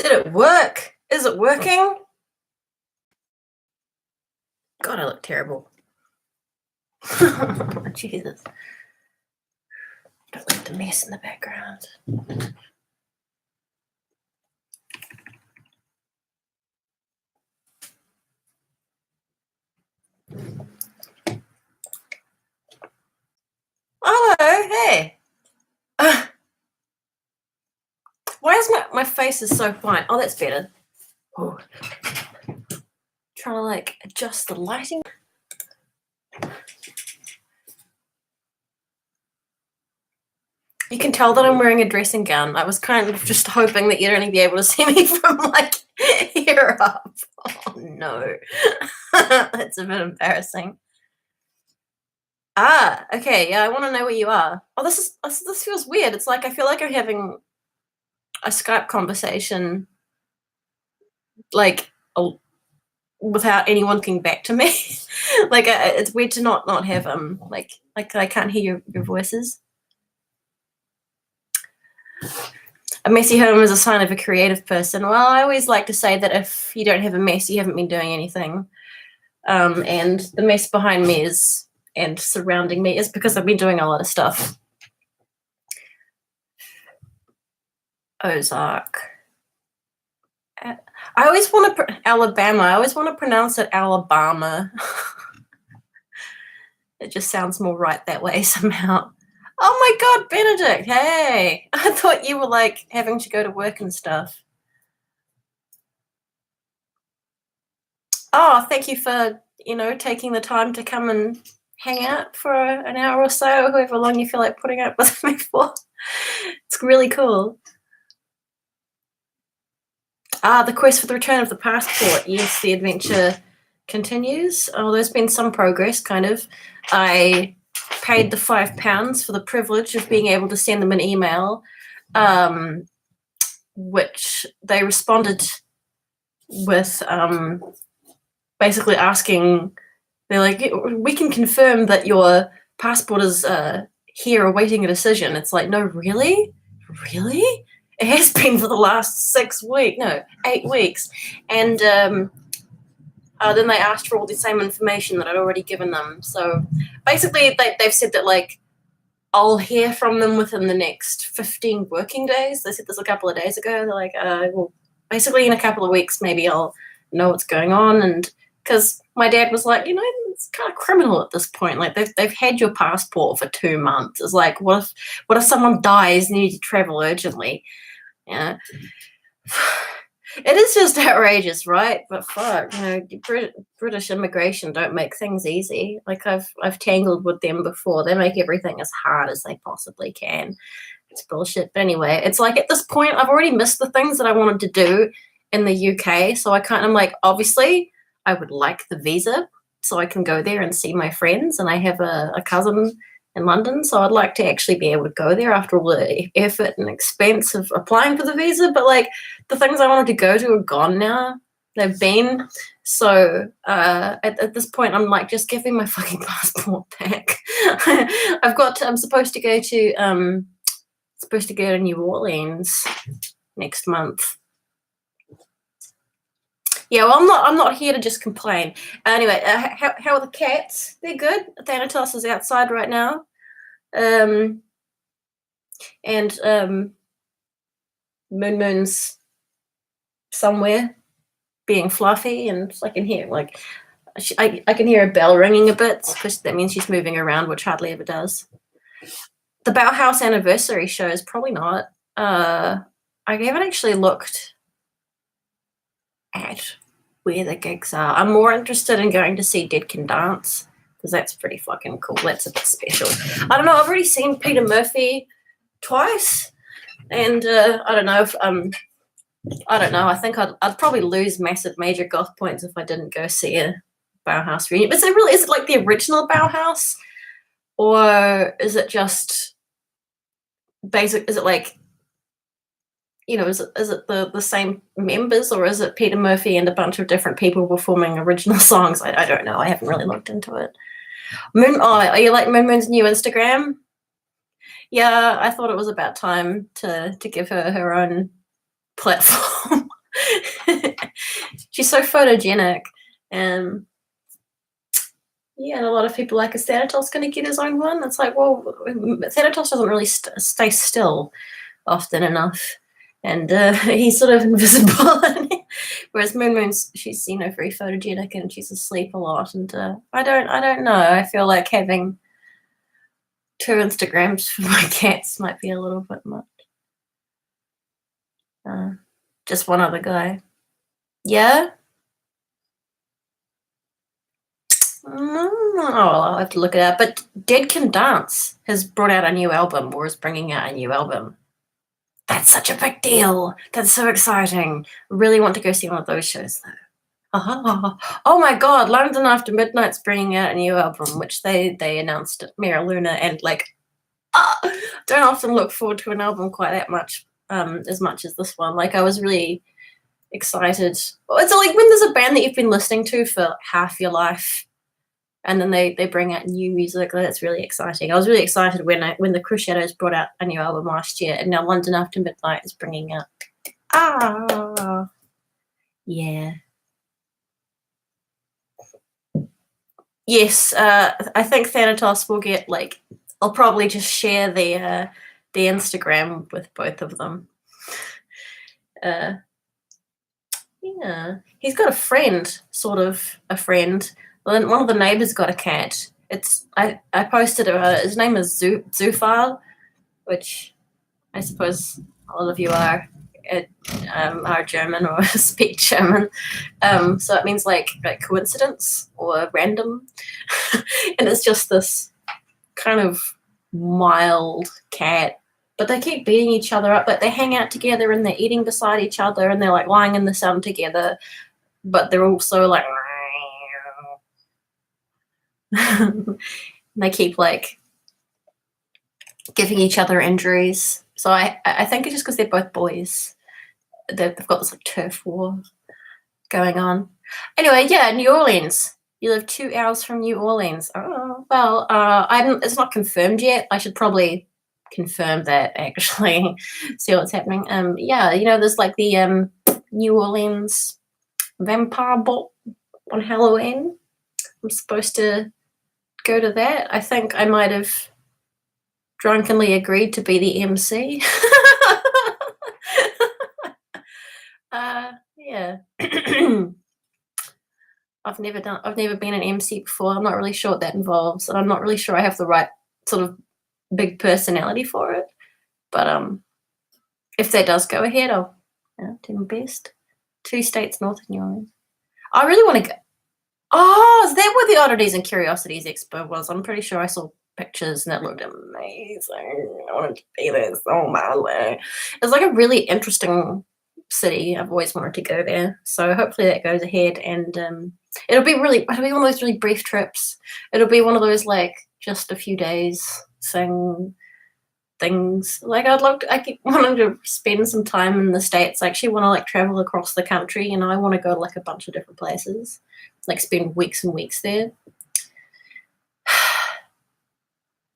Did it work? Is it working? God, I look terrible. Jesus. Don't like the mess in the background. Oh, hey. Why is my face is so fine? Oh, that's better. Ooh. Trying to like adjust the lighting. You can tell that I'm wearing a dressing gown. I was kind of just hoping that you'd only be able to see me from like here up. Oh no. That's a bit embarrassing. Ah, okay, yeah, I want to know where you are. Oh, this feels weird. It's like I feel like I'm having a Skype conversation, like without anyone looking back to me. Like it's weird to not have like I can't hear your voices. A messy home is a sign of a creative person. Well, I always like to say that if you don't have a mess, you haven't been doing anything. And the mess behind me is and surrounding me is because I've been doing a lot of stuff. Ozark. I always want to Alabama. I always want to pronounce it Alabama. It just sounds more right that way somehow. Oh my God, Benedict! Hey, I thought you were like having to go to work and stuff. Oh, thank you for taking the time to come and hang out for an hour or so, however long you feel like putting up with me for. It's really cool. The quest for the return of the passport. Yes, the adventure continues. Oh, there's been some progress, kind of. I paid the £5 for the privilege of being able to send them an email, which they responded with basically asking, they're like, we can confirm that your passport is here awaiting a decision. It's like, no, really? Really? It has been for the last 8 weeks. And then they asked for all the same information that I'd already given them. So basically they've said that like I'll hear from them within the next 15 working days. They said this a couple of days ago. They're like, well, basically in a couple of weeks, maybe I'll know what's going on. And because my dad was like, it's kind of criminal at this point. Like they've had your passport for 2 months. It's like, what if someone dies and you need to travel urgently? Yeah. It is just outrageous, right? But fuck, British immigration don't make things easy. Like I've tangled with them before. They make everything as hard as they possibly can. It's bullshit. But anyway, it's like at this point, I've already missed the things that I wanted to do in the UK. So I'm like, obviously, I would like the visa so I can go there and see my friends. And I have a cousin in London, so I'd like to actually be able to go there after all the effort and expense of applying for the visa. But like the things I wanted to go to are gone now. They've been. So at this point, I'm like, just give me my fucking passport back. I'm supposed to go to New Orleans next month. Yeah, well, I'm not here to just complain. Anyway, how are the cats? They're good. Thanatos is outside right now, and Moon's somewhere being fluffy, and I can hear I can hear a bell ringing a bit because that means she's moving around, which hardly ever does. The Bauhaus anniversary shows, probably not. I haven't actually looked at where the gigs are. I'm more interested in going to see Dead Can Dance because that's pretty fucking cool. That's a bit special. I don't know. I've already seen Peter Murphy twice, and I don't know if I don't know. I think I'd probably lose massive major goth points if I didn't go see a Bauhaus reunion. But is it like the original Bauhaus, or is it just basic? Is it like, is it the same members, or is it Peter Murphy and a bunch of different people performing original songs? I don't know. I haven't really looked into it. Are you like Moon's new Instagram? Yeah, I thought it was about time to give her own platform. she's so photogenic. And yeah, and a lot of people like, is Thanatos going to get his own one? It's like, well, Thanatos doesn't really stay still often enough, and he's sort of invisible. Whereas Moon's, she's very photogenic and she's asleep a lot. And I don't know. I feel like having 2 Instagrams for my cats might be a little bit much. Just one other guy. Yeah. Oh, I'll have to look it up. But Dead Can Dance has brought out a new album, or is bringing out a new album. That's such a big deal. That's so exciting. Really want to go see one of those shows, though. Oh my God, London After Midnight's bringing out a new album, which they announced at Mira Luna, and don't often look forward to an album quite that much, as much as this one. Like, I was really excited. It's like when there's a band that you've been listening to for half your life, and then they bring out new music. That's really exciting. I was really excited when the Crusados brought out a new album last year, and now London After Midnight is bringing out. Yeah. Yes, I think Thanatos will get, like, I'll probably just share the Instagram with both of them. Yeah, he's got a friend, sort of a friend. One of the neighbors got a cat. I posted about it. His name is Zufar, which I suppose a lot of you are German or speak German. So it means like coincidence or random. And it's just this kind of mild cat. But they keep beating each other up. Like, they hang out together and they're eating beside each other and they're like lying in the sun together. But they're also like, they keep like giving each other injuries. So I think it's just because they're both boys. They've got this like turf war going on. Anyway, yeah, New Orleans. You live 2 hours from New Orleans. Oh, well, it's not confirmed yet. I should probably confirm that, actually. See what's happening. Yeah, there's like the New Orleans vampire ball on Halloween. I'm supposed to go to that. I think I might have drunkenly agreed to be the MC. Yeah. I've never been an MC before. I'm not really sure what that involves, and I'm not really sure I have the right sort of big personality for it. But if that does go ahead, I'll do my best. 2 states north of New Orleans. I really want to go. Oh, is that where the Oddities and Curiosities Expo was? I'm pretty sure I saw pictures and it looked amazing. I wanted to be there so badly. It's like a really interesting city. I've always wanted to go there. So hopefully that goes ahead, and it'll be one of those really brief trips. It'll be one of those like just a few days things. Like, I keep wanting to spend some time in the States. I actually want to like travel across the country, and I want to go to like a bunch of different places, like spend weeks and weeks there.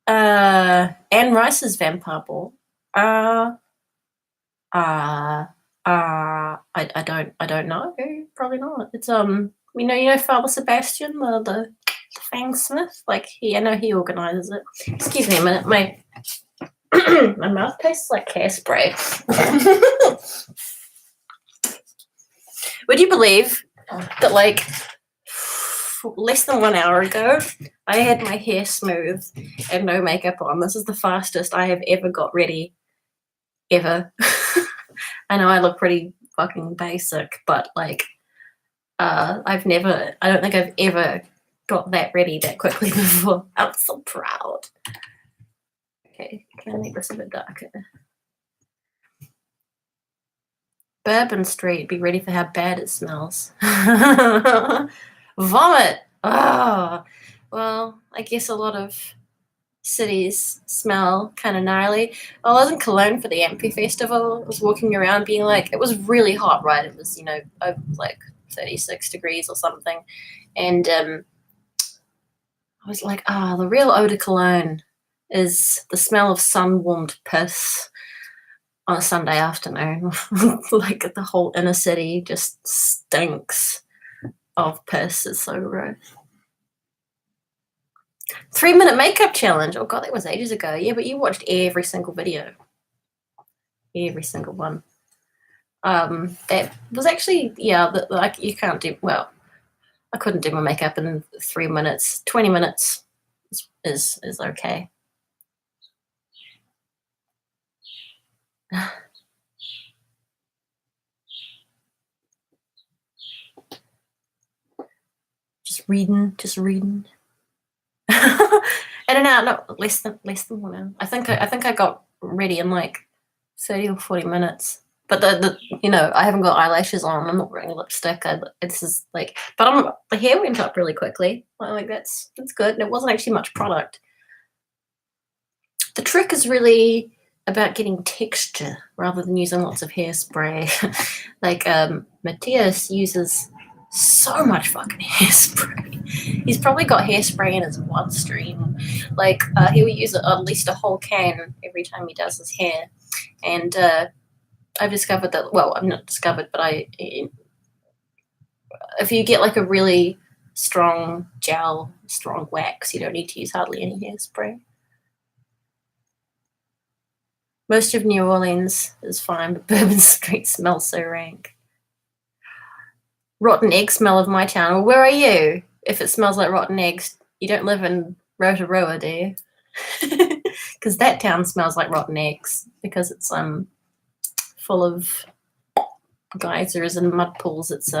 Anne Rice's Vampire Ball. I don't know. Probably not. It's Father Sebastian, the Fang Smith. Like, I know he organizes it. Excuse me a minute. My my mouth tastes like hairspray. Would you believe that, like, less than 1 hour ago, I had my hair smooth and no makeup on? This is the fastest I have ever got ready, ever. I know I look pretty fucking basic, but like, I don't think I've ever got that ready that quickly before. I'm so proud. Okay, can I make this a bit darker? Bourbon Street, be ready for how bad it smells. Vomit! Oh, well, I guess a lot of cities smell kind of gnarly. I was in Cologne for the Amphi Festival. I was walking around being like, it was really hot, right? It was, like 36 degrees or something. And I was like, the real eau de Cologne is the smell of sun-warmed piss. on a Sunday afternoon. Like the whole inner city just stinks of piss. It's so gross. 3-minute makeup challenge. Oh god, that was ages ago. Yeah, but you watched every single video. Every single one. That was actually, yeah, like you can't do, well, I couldn't do my makeup in 3 minutes. 20 minutes is okay. Just reading. In and out, no, less than 1 hour. I think I got ready in like 30 or 40 minutes. But the you know, I haven't got eyelashes on. I'm not wearing lipstick. It's just like, but the hair went up really quickly. Like that's good. And it wasn't actually much product. The trick is really about getting texture rather than using lots of hairspray. Like Matthias uses so much fucking hairspray. He's probably got hairspray in his bloodstream. Like he will use at least a whole can every time he does his hair. And I've discovered that, well, I've not discovered, but if you get like a really strong gel, strong wax, you don't need to use hardly any hairspray. Most of New Orleans is fine, but Bourbon Street smells so rank. Rotten egg smell of my town. Well, where are you? If it smells like rotten eggs, you don't live in Rotorua, do you? Because that town smells like rotten eggs because it's full of geysers and mud pools. It's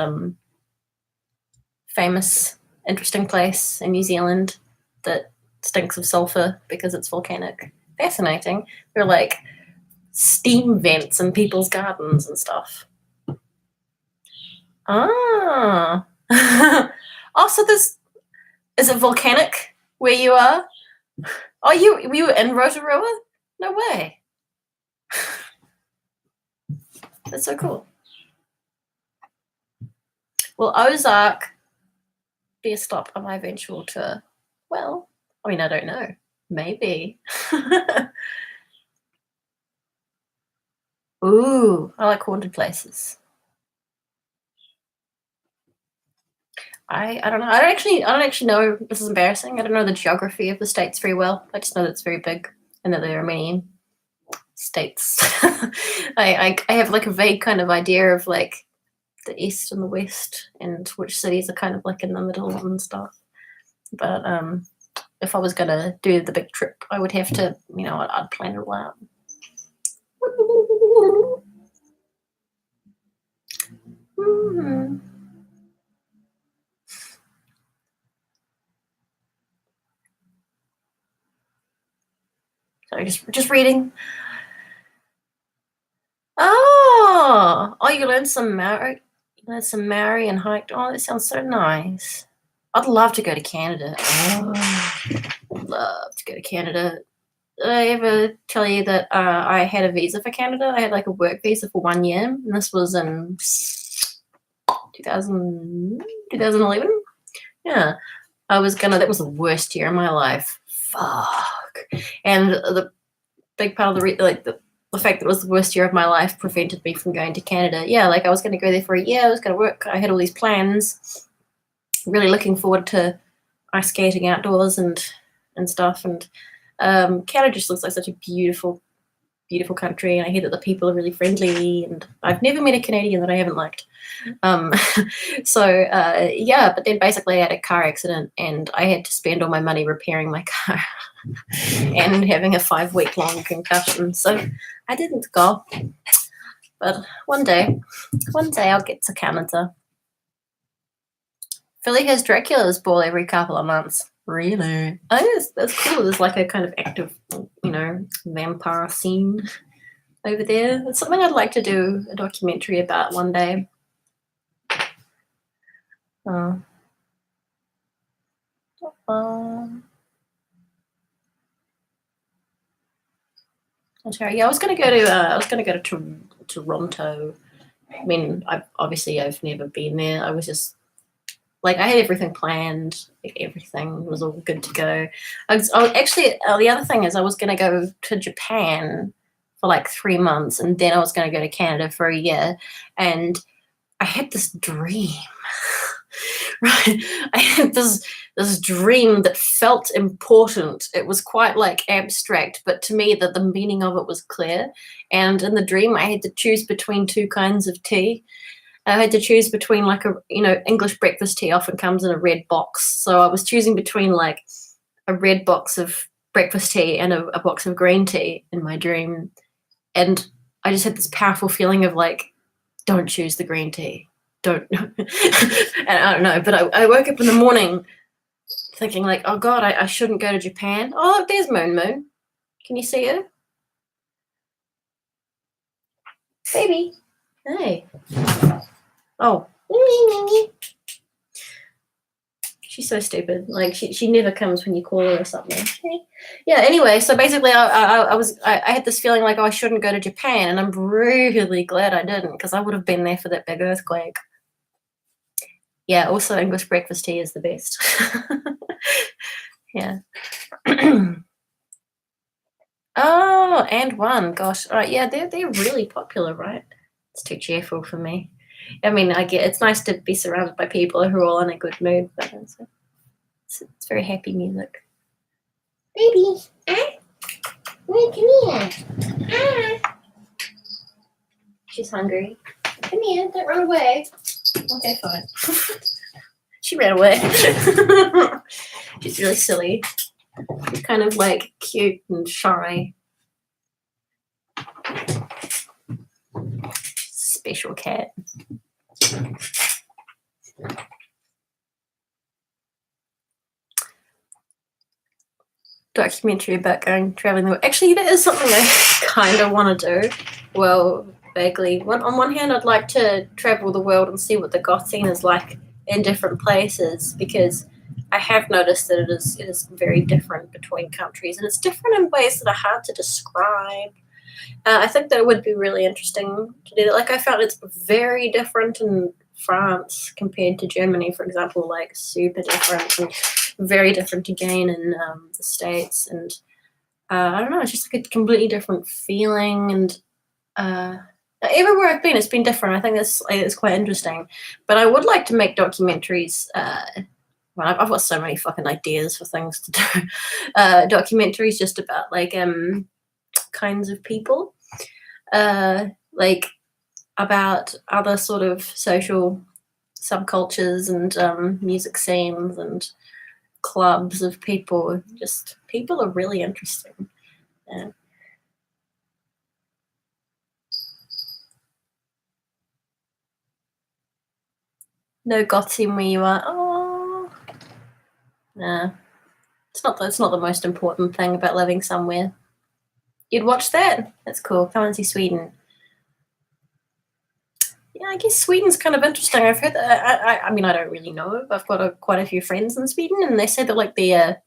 famous, interesting place in New Zealand that stinks of sulfur because it's volcanic. Fascinating. They're like steam vents in people's gardens and stuff. Ah. Oh, so is it volcanic where you are? Oh, you were in Rotorua? No way. That's so cool. Well, Ozark be a stop on my eventual tour. Well, I mean, I don't know. Maybe. Ooh, I like haunted places. I don't know. I don't actually know. This is embarrassing. I don't know the geography of the states very well. I just know that it's very big and that there are many states. I have like a vague kind of idea of like the east and the west and which cities are kind of like in the middle and stuff. But if I was gonna do the big trip, I would have to, you know, I'd plan it all out. Sorry, just reading. Oh, you learned some Maori. You learned some Maori and hiked. Oh, that sounds so nice. I'd love to go to Canada. Oh, I'd love to go to Canada. Did I ever tell you that I had a visa for Canada? I had like a work visa for 1 year, and this was in 2011. Yeah, that was the worst year of my life. Fuck. And the big part of the fact that it was the worst year of my life prevented me from going to Canada. Yeah, like I was going to go there for a year. I was going to work. I had all these plans. Really looking forward to ice skating outdoors and stuff. And Canada just looks like such a beautiful, beautiful country. And I hear that the people are really friendly. And I've never met a Canadian that I haven't liked. Yeah, but then basically I had a car accident and I had to spend all my money repairing my car and having a 5-week-long concussion. So I didn't go. But one day I'll get to Canada. Philly has Dracula's ball every couple of months. Really? I think that's cool. There's like a kind of active, you know, vampire scene over there. It's something I'd like to do a documentary about one day. Yeah, I was gonna go to Toronto. I mean, I've never been there. I was just like, I had everything planned. Like, everything was all good to go. The other thing is I was gonna go to Japan for like 3 months, and then I was going to go to Canada for a year, and I had this dream. Right, I had this dream that felt important. It was quite like abstract, but to me the meaning of it was clear. And in the dream I had to choose between 2 kinds of tea. I had to choose between like English breakfast tea often comes in a red box, so I was choosing between like a red box of breakfast tea and a box of green tea in my dream. And I just had this powerful feeling of like, don't choose the green tea. Don't. And I don't know, but I woke up in the morning thinking like, oh God, I shouldn't go to Japan. Oh, there's Moon. Can you see her? Baby. Hey. Oh. She's so stupid. Like she never comes when you call her or something. Okay. Yeah. Anyway, so basically, I had this feeling like, oh, I shouldn't go to Japan, and I'm really glad I didn't, because I would have been there for that big earthquake. Yeah. Also, English breakfast tea is the best. Yeah. Oh, and one. Gosh. All right. Yeah, they're really popular, right? It's too cheerful for me. I mean, I get it's nice to be surrounded by people who are all in a good mood, but it's very happy music. Baby, wait, come here. She's hungry. Come here, don't run away. Okay, fine. She ran away. She's really silly. She's kind of like cute and shy. Special cat. Documentary about going traveling the world. Actually, that is something I kind of want to do. Well, vaguely. On one hand, I'd like to travel the world and see what the goth scene is like in different places, because I have noticed that it is very different between countries, and it's different in ways that are hard to describe. I think that it would be really interesting to do that. Like, I found it's very different in France compared to Germany, for example, like super different, and very different again in the States. And I don't know, it's just like a completely different feeling. And everywhere I've been, it's been different. I think it's quite interesting. But I would like to make documentaries. Well, I've got so many fucking ideas for things to do. Documentaries just about like kinds of people, like about other sort of social subcultures and music scenes and clubs of people. Just people are really interesting. Yeah. No goth scene where you are. Oh, nah. It's not the most important thing about living somewhere. You'd watch that? That's cool. Come and see Sweden. Yeah, I guess Sweden's kind of interesting. I've heard that. I mean, I don't really know. I've got quite a few friends in Sweden, and they say that like the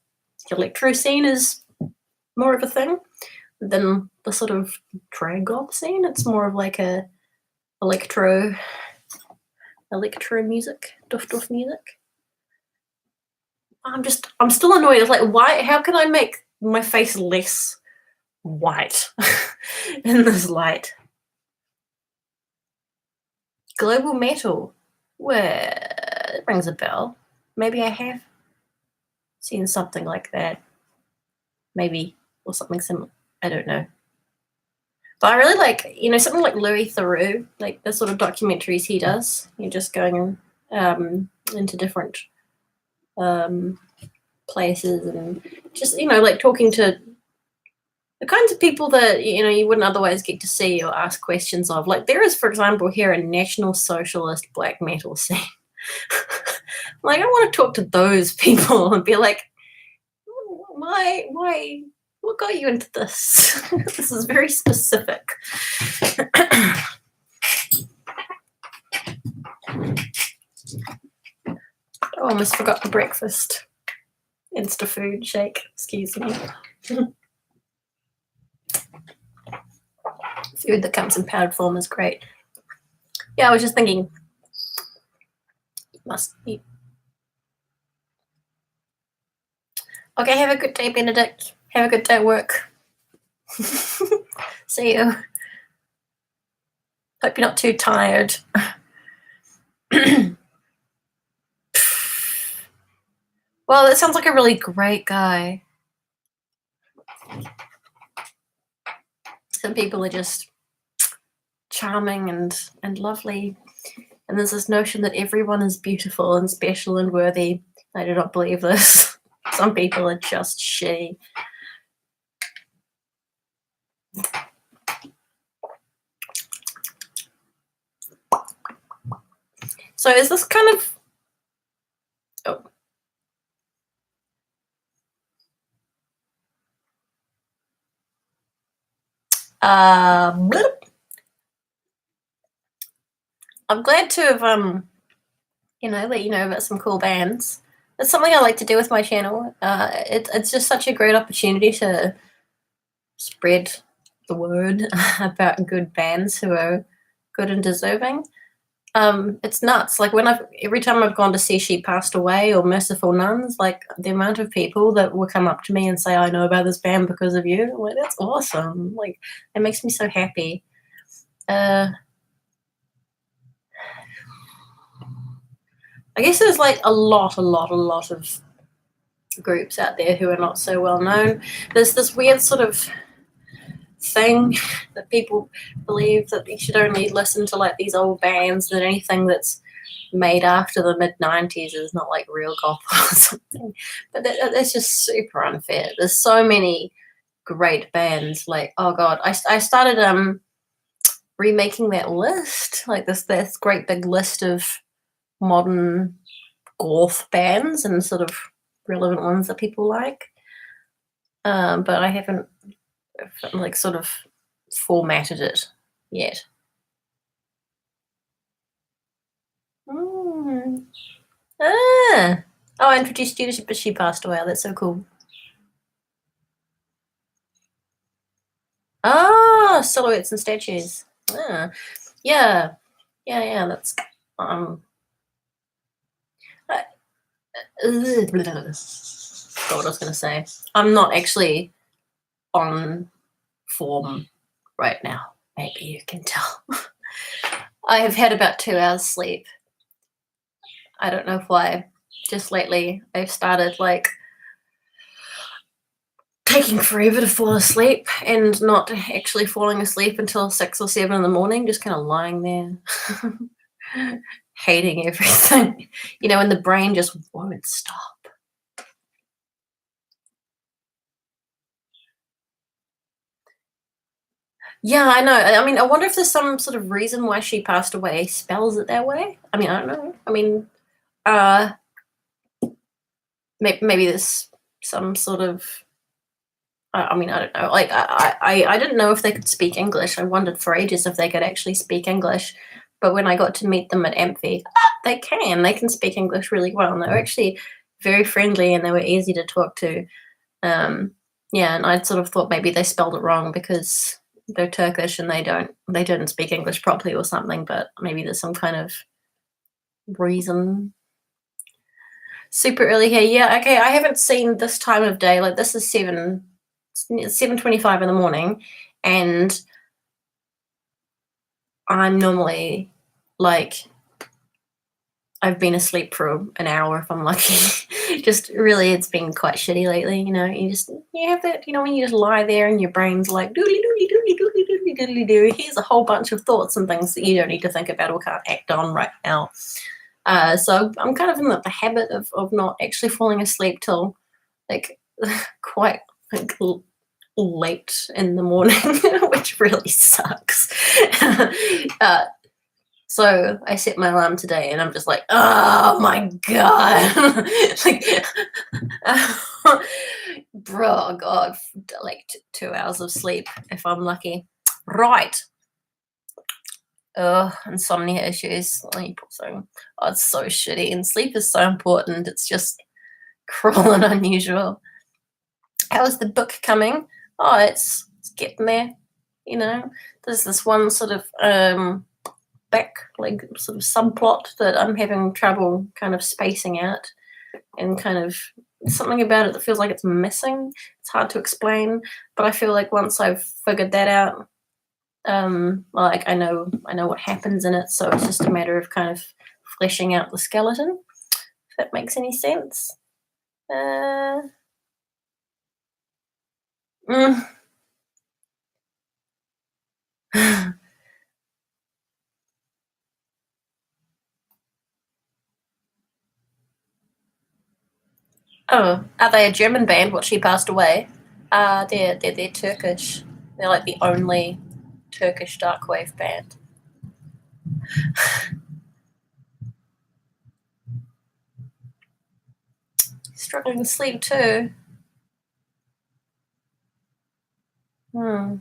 electro scene is more of a thing than the sort of drag goth scene. It's more of like a electro music, duff music. I'm still annoyed. It's like, why? How can I make my face less white in this light? Global metal. Well, it rings a bell. Maybe I have seen something like that. Maybe, or something similar. I don't know. But I really like, something like Louis Theroux, like the sort of documentaries he does. You're just going into different places and just, like talking to the kinds of people that, you wouldn't otherwise get to see or ask questions of. Like there is, for example, here a National Socialist black metal scene. Like I want to talk to those people and be like, why, what got you into this? This is very specific. I almost forgot the breakfast. Insta food shake, excuse me. Food that comes in powdered form is great. Yeah, I was just thinking, must eat. Okay, have a good day, Benedict. Have a good day at work. See you. Hope you're not too tired. Well, that sounds like a really great guy. Some people are just charming and lovely. And there's this notion that everyone is beautiful and special and worthy. I do not believe this. Some people are just shitty. So is this kind of... Oh. I'm glad to have, let you know about some cool bands. That's something I like to do with my channel. It's just such a great opportunity to spread the word about good bands who are good and deserving. It's nuts. Like every time I've gone to see She Passed Away or Merciful Nuns, like the amount of people that will come up to me and say, I know about this band because of you. I'm like, that's awesome. Like, it makes me so happy. I guess there's like a lot of groups out there who are not so well known. There's this weird sort of thing that people believe that you should only listen to like these old bands, that anything that's made after the mid-90s is not like real gospel or something. But that's just super unfair. There's so many great bands. Like, oh god, I started remaking that list, like this great big list of modern goth bands and sort of relevant ones that people like. But I haven't like sort of formatted it yet. Oh, I introduced you to, but She Passed Away. That's so cool. Oh, silhouettes and statues. Yeah. That's forgot what I was going to say. I'm not actually on form right now. Maybe you can tell. I have had about 2 hours sleep. I don't know why. Just lately, I've started like taking forever to fall asleep and not actually falling asleep until 6 or 7 in the morning, just kind of lying there, hating everything, and the brain just won't stop. Yeah, I know. I mean, I wonder if there's some sort of reason why She Passed Away spells it that way. I mean, I don't know. I mean, maybe there's some sort of... I mean, I don't know. Like, I didn't know if they could speak English. I wondered for ages if they could actually speak English. But when I got to meet them at Amphi, they can. They can speak English really well. And they were actually very friendly and they were easy to talk to. Yeah, and I sort of thought maybe they spelled it wrong because they're Turkish and they didn't speak English properly or something. But maybe there's some kind of reason. Super early here. Yeah, okay. I haven't seen this time of day. Like, this is 7:25 in the morning, and I'm normally like, I've been asleep for an hour if I'm lucky. Just really, it's been quite shitty lately. You have that, when you just lie there and your brain's like doodly doodly doodly doodly doodly doodly doo. Here's a whole bunch of thoughts and things that you don't need to think about or can't act on right now. So I'm kind of in the habit of not actually falling asleep till like quite like late in the morning, which really sucks. So I set my alarm today and I'm just like, oh my god. Like, bro, god, like 2 hours of sleep if I'm lucky. Right. Insomnia issues. So, it's so shitty, and sleep is so important. It's just cruel and unusual. How is the book coming? Oh, it's getting there. There's this one sort of back, like, sort of subplot that I'm having trouble kind of spacing out, and kind of something about it that feels like it's missing. It's hard to explain, but I feel like once I've figured that out, Like I know what happens in it, so it's just a matter of kind of fleshing out the skeleton, if that makes any sense. Mm. Oh, are they a German band? What, she passed away? They're Turkish. They're like the only Turkish darkwave band. Struggling to sleep too. Hmm.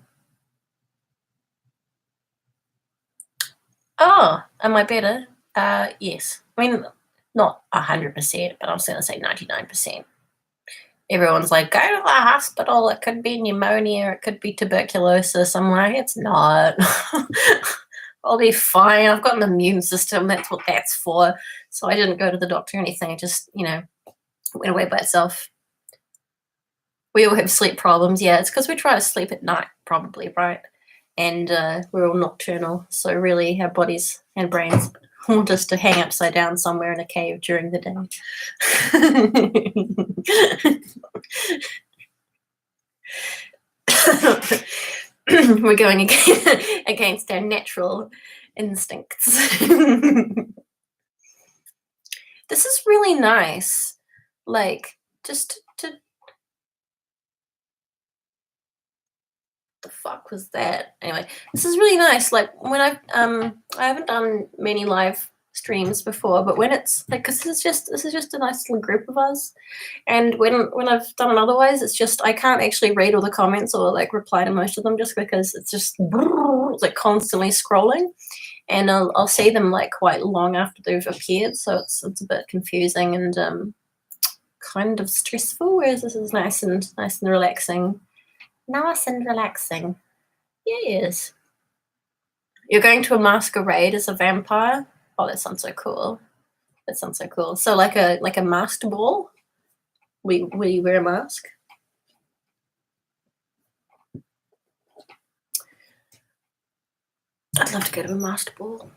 Oh, am I better? Yes. I mean, not 100%, but I'm just gonna say 99%. Everyone's like, go to the hospital. It could be pneumonia. It could be tuberculosis. I'm like, it's not. I'll be fine. I've got an immune system. That's what that's for. So I didn't go to the doctor or anything. It just, went away by itself. We all have sleep problems. Yeah, it's because we try to sleep at night, probably, right? And we're all nocturnal. So really, our bodies and brains want us to hang upside down somewhere in a cave during the day. We're going against our natural instincts. This is really nice. Like, just to. The fuck was that? Anyway, this is really nice. Like when I haven't done many live streams before, but when it's like, because this is just a nice little group of us, and when I've done it otherwise, it's just I can't actually read all the comments or like reply to most of them just because it's just like constantly scrolling, and I'll see them like quite long after they've appeared, so it's a bit confusing and kind of stressful. Whereas this is nice and relaxing. Nice and relaxing. Yes. You're going to a masquerade as a vampire? Oh, that sounds so cool. That sounds so cool. So like a masked ball? Will you wear a mask? I'd love to go to a masked ball.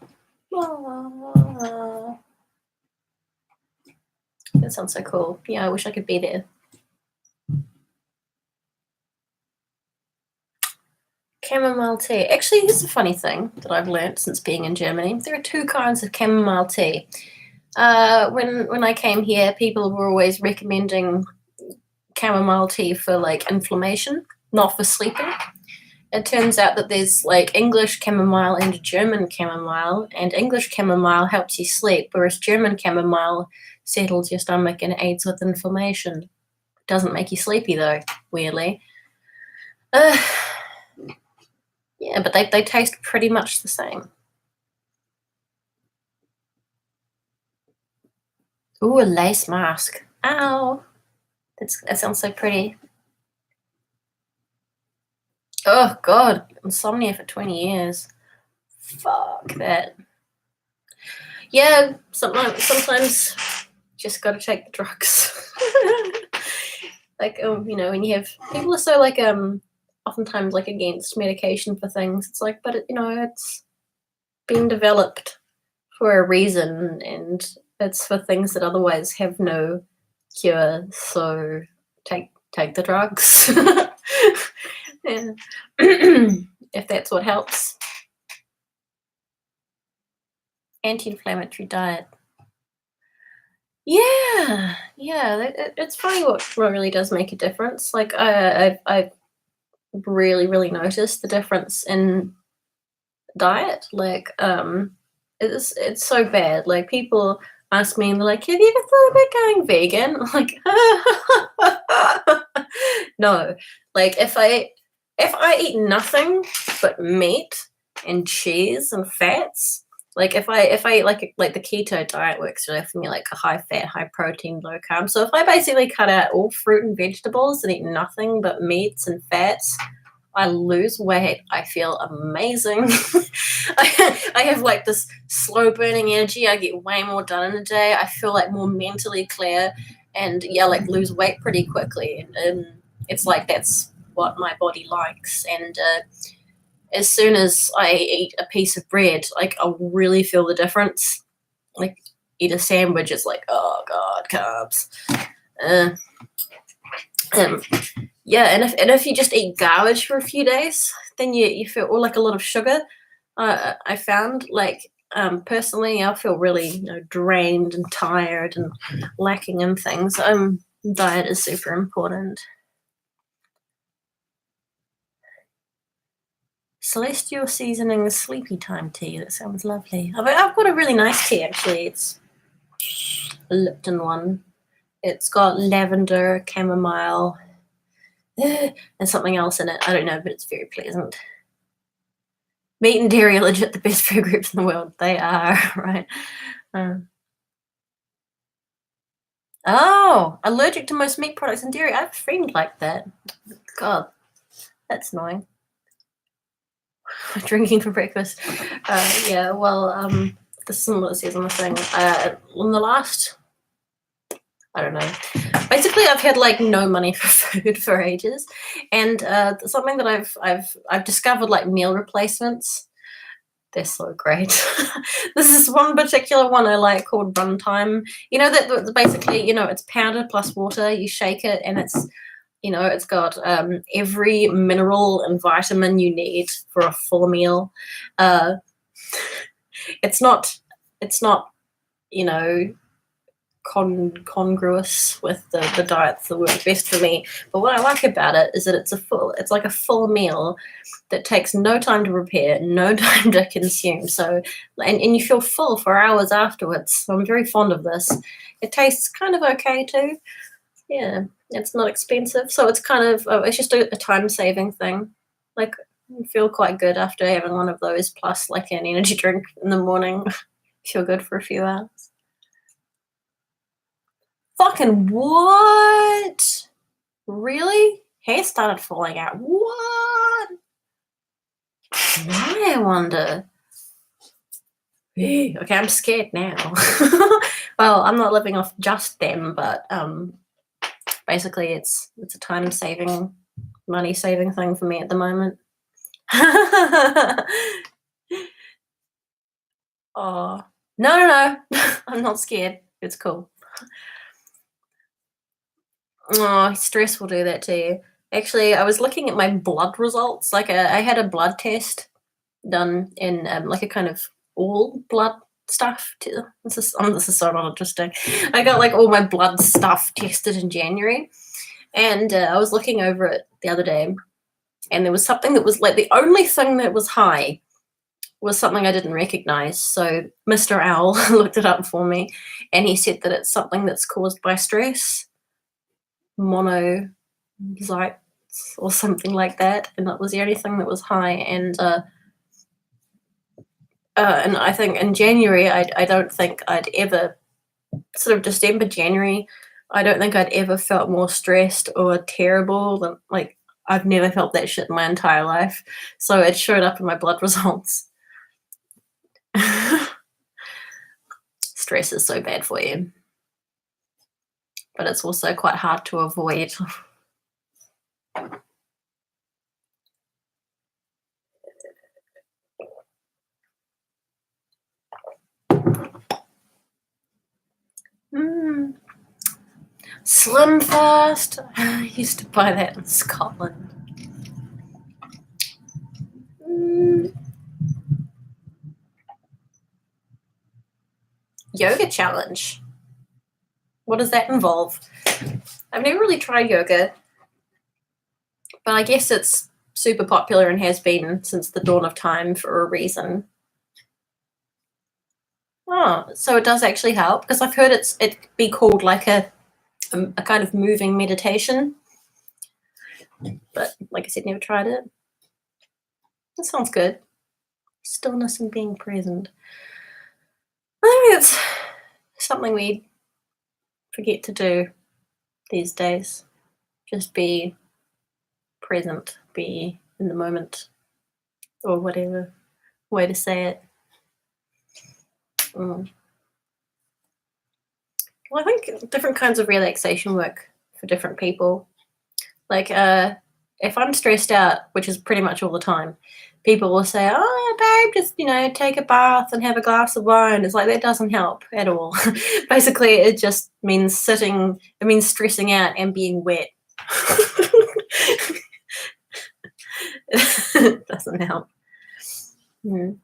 That sounds so cool. Yeah, I wish I could be there. Chamomile tea. Actually, here's a funny thing that I've learned since being in Germany. There are two kinds of chamomile tea. When I came here, people were always recommending chamomile tea for like inflammation, not for sleeping. It turns out that there's like English chamomile and German chamomile, and English chamomile helps you sleep, whereas German chamomile settles your stomach and aids with inflammation. Doesn't make you sleepy though, weirdly. Yeah, but they taste pretty much the same. Ooh, a lace mask. Ow. That sounds so pretty. Oh, God. Insomnia for 20 years. Fuck that. Yeah, sometimes just gotta take the drugs. Like, when you have... People are so, like, oftentimes, like, against medication for things. It's like, but, it's being developed for a reason, and it's for things that otherwise have no cure, so take the drugs. Yeah. If that's what helps. Anti-inflammatory diet. Yeah, it's funny what really does make a difference. Like I really noticed the difference in diet. Like it's so bad. Like people ask me and they're like, have you ever thought about going vegan? I'm like, no. Like if I eat nothing but meat and cheese and fats, like if I eat like the keto diet works really for me, like a high fat, high protein, low carb. So if I basically cut out all fruit and vegetables and eat nothing but meats and fats, I lose weight. I feel amazing. I have like this slow burning energy. I get way more done in a day. I feel like more mentally clear, and like lose weight pretty quickly. And it's like that's what my body likes. And as soon as I eat a piece of bread, like I'll really feel the difference. Like eat a sandwich, it's like, oh god, carbs. Yeah, and if you just eat garbage for a few days, then you feel, or like a lot of sugar. I found, like, personally, I feel really drained and tired and lacking in things. Diet is super important. Celestial Seasoning Sleepy Time Tea. That sounds lovely. I've got a really nice tea, actually. It's a Lipton one. It's got lavender, chamomile, and something else in it. I don't know, but it's very pleasant. Meat and dairy are legit the best food groups in the world. They are, right? Oh, allergic to most meat products and dairy. I have a friend like that. God, that's annoying. Drinking for breakfast. Yeah, well, this is what it says on the thing. In the last, I don't know. Basically, I've had like no money for food for ages, and something that I've discovered, like meal replacements. They're so great. This is one particular one I like called Runtime. You know that basically, it's powder plus water. You shake it, and it's got every mineral and vitamin you need for a full meal. It's not congruous with the diets that work best for me. But what I like about it is that it's like a full meal that takes no time to prepare, no time to consume. So, and you feel full for hours afterwards. So I'm very fond of this. It tastes kind of okay too. Yeah, it's not expensive. So it's kind of, it's just a time-saving thing. Like, you feel quite good after having one of those, plus like an energy drink in the morning. Feel good for a few hours. Fucking what? Really? Hair started falling out. What? Why, I wonder? Okay, I'm scared now. Well, I'm not living off just them, but basically it's a time-saving, money-saving thing for me at the moment. Oh, no. I'm not scared. It's cool. Oh, stress will do that to you. Actually, I was looking at my blood results. Like, I had a blood test done in like a kind of all blood stuff. This is so not interesting. I got like all my blood stuff tested in January, and I was looking over it the other day, and there was something that was like the only thing that was high was something I didn't recognize. So Mr. Owl looked it up for me, and he said that it's something that's caused by stress, monozytes or something like that, and that was the only thing that was high. And I think in January, I don't think I'd ever, sort of December, January, I don't think I'd ever felt more stressed or terrible than, like, I've never felt that shit in my entire life. So it showed up in my blood results. Stress is so bad for you, but it's also quite hard to avoid. Slim Fast. I used to buy that in Scotland. Yoga challenge. What does that involve? I've never really tried yoga, but I guess it's super popular and has been since the dawn of time for a reason. Oh, so it does actually help, because I've heard it be called like a kind of moving meditation, but like I said, never tried it. That sounds good. Stillness and being present. I think it's something we forget to do these days. Just be present, be in the moment, or whatever way to say it. Well, I think different kinds of relaxation work for different people. Like, if I'm stressed out, which is pretty much all the time, people will say, oh, babe, just, take a bath and have a glass of wine. It's like, that doesn't help at all. Basically, it just means stressing out and being wet. It doesn't help. Mm.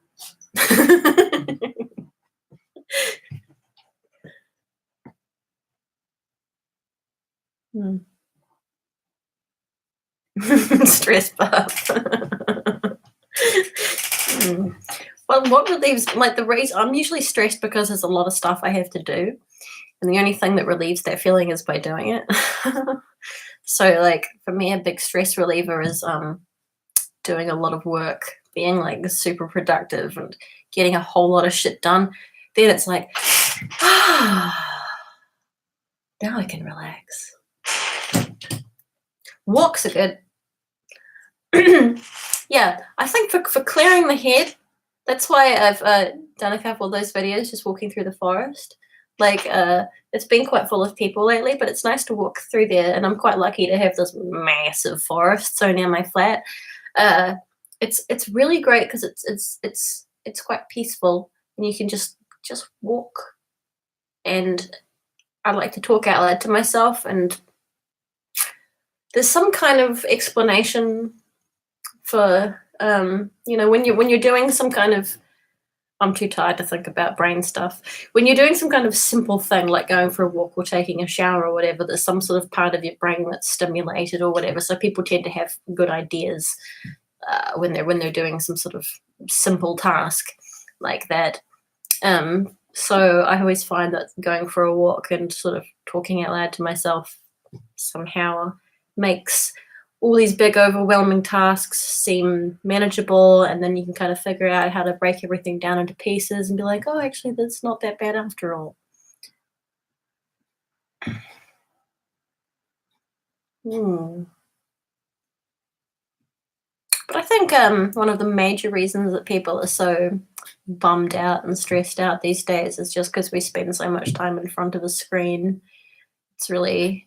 Stress bath. Well, what relieves, like, the reason I'm usually stressed because there's a lot of stuff I have to do, and the only thing that relieves that feeling is by doing it. So, like, for me, a big stress reliever is doing a lot of work, being like super productive and getting a whole lot of shit done. Then it's like, now I can relax. Walks are good. Yeah, I think for clearing the head, that's why I've done a couple of those videos just walking through the forest. Like, it's been quite full of people lately, but it's nice to walk through there, and I'm quite lucky to have this massive forest so near my flat. It's really great because it's quite peaceful, and you can just walk. And I like to talk out loud to myself, and there's some kind of explanation for when you're doing some kind of, I'm too tired to think about brain stuff. When you're doing some kind of simple thing like going for a walk or taking a shower or whatever, there's some sort of part of your brain that's stimulated or whatever. So people tend to have good ideas when they're doing some sort of simple task like that. So I always find that going for a walk and sort of talking out loud to myself somehow makes all these big overwhelming tasks seem manageable, and then you can kind of figure out how to break everything down into pieces and be like, oh, actually, that's not that bad after all. But I think one of the major reasons that people are so bummed out and stressed out these days is just because we spend so much time in front of a screen. It's really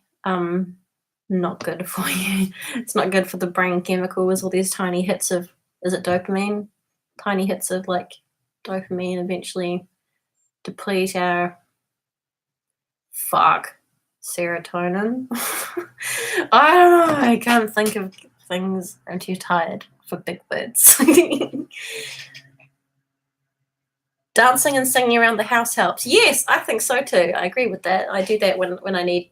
not good for you. It's not good for the brain chemicals. All these tiny hits of, is it dopamine? Tiny hits of like dopamine eventually deplete our serotonin. I don't know. I can't think of things. I'm too tired for big words. Dancing and singing around the house helps. Yes, I think so too. I agree with that. I do that when I need.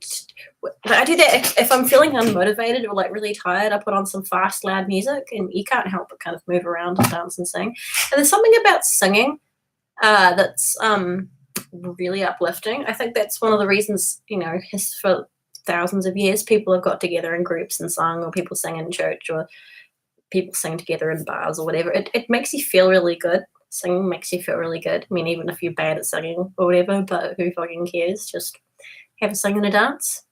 I do that if I'm feeling unmotivated or like really tired. I put on some fast, loud music, and you can't help but kind of move around and dance and sing. And there's something about singing that's really uplifting. I think that's one of the reasons, for thousands of years, people have got together in groups and sung, or people sing in church, or people sing together in bars or whatever. It makes you feel really good. Singing makes you feel really good. I mean, even if you're bad at singing or whatever, but who fucking cares? Just have a sing and a dance.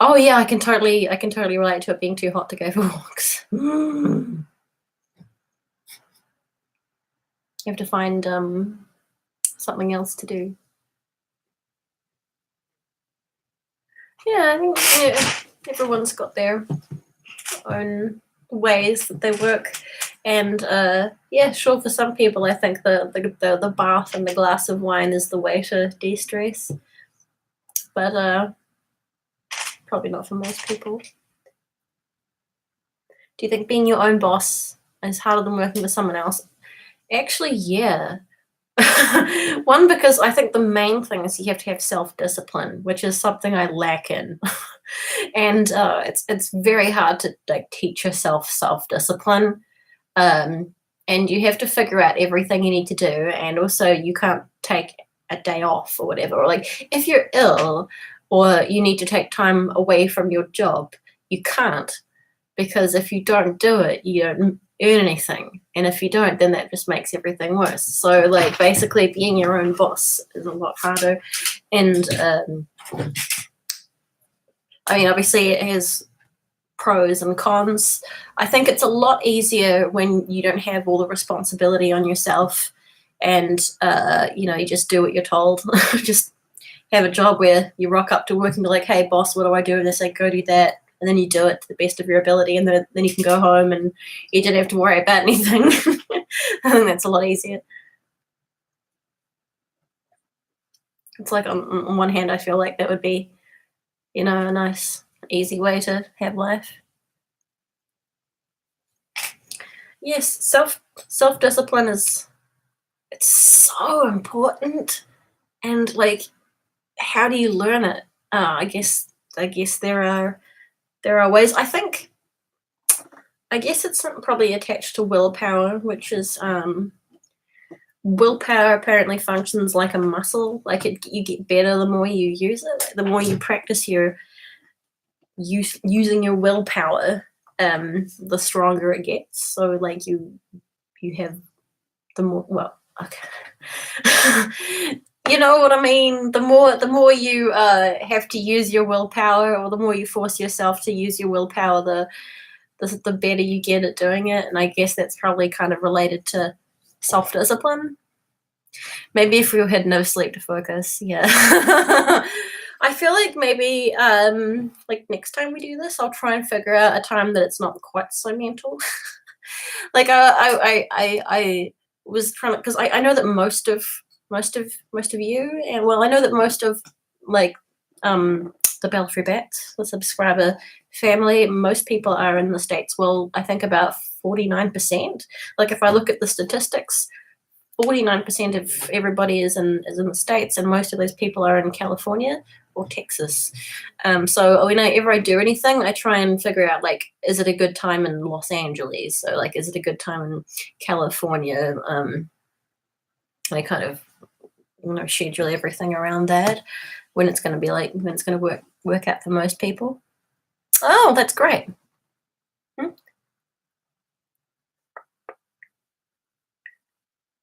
Oh yeah, I can totally relate to it being too hot to go for walks. You have to find something else to do. Yeah, I think everyone's got their own ways that they work, and sure, for some people I think the bath and the glass of wine is the way to de-stress, but probably not for most people. Do you think being your own boss is harder than working with someone else? Actually, yeah. One, because I think the main thing is you have to have self-discipline, which is something I lack in. And it's very hard to like teach yourself self-discipline, and you have to figure out everything you need to do, and also you can't take a day off or whatever, or like if you're ill or you need to take time away from your job, you can't, because if you don't do it, you don't earn anything, and if you don't, then that just makes everything worse. So like basically being your own boss is a lot harder, and I mean, obviously it has pros and cons. I think it's a lot easier when you don't have all the responsibility on yourself, and you just do what you're told. Just have a job where you rock up to work and be like, hey boss, what do I do? And they say, go do that. and then you do it to the best of your ability, and then you can go home and you don't have to worry about anything. I think that's a lot easier. It's like on one hand, I feel like that would be, a nice, easy way to have life. Yes, self-discipline it's so important, and like, how do you learn it? I guess there are ways. I guess it's probably attached to willpower, which is willpower apparently functions like a muscle. Like you get better the more you use it, the more you practice using your willpower, the stronger it gets. So like you have the more, well, okay. You know what I mean? The more you have to use your willpower, or the more you force yourself to use your willpower, the better you get at doing it. And I guess that's probably kind of related to self-discipline. Maybe if we had no sleep to focus, yeah. I feel like maybe like next time we do this, I'll try and figure out a time that it's not quite so mental. Like I was trying to, because I know that most of you, and well, I know that most of like the Belfry Bats, the subscriber family, most people are in the States. Well, I think about 49%. Like if I look at the statistics, 49% of everybody is in the States, and most of those people are in California or Texas. So whenever I do anything, I try and figure out, like, is it a good time in Los Angeles? So like, is it a good time in California? I kind of schedule everything around that, when it's going to be like, when it's going to work out for most people. Oh, that's great.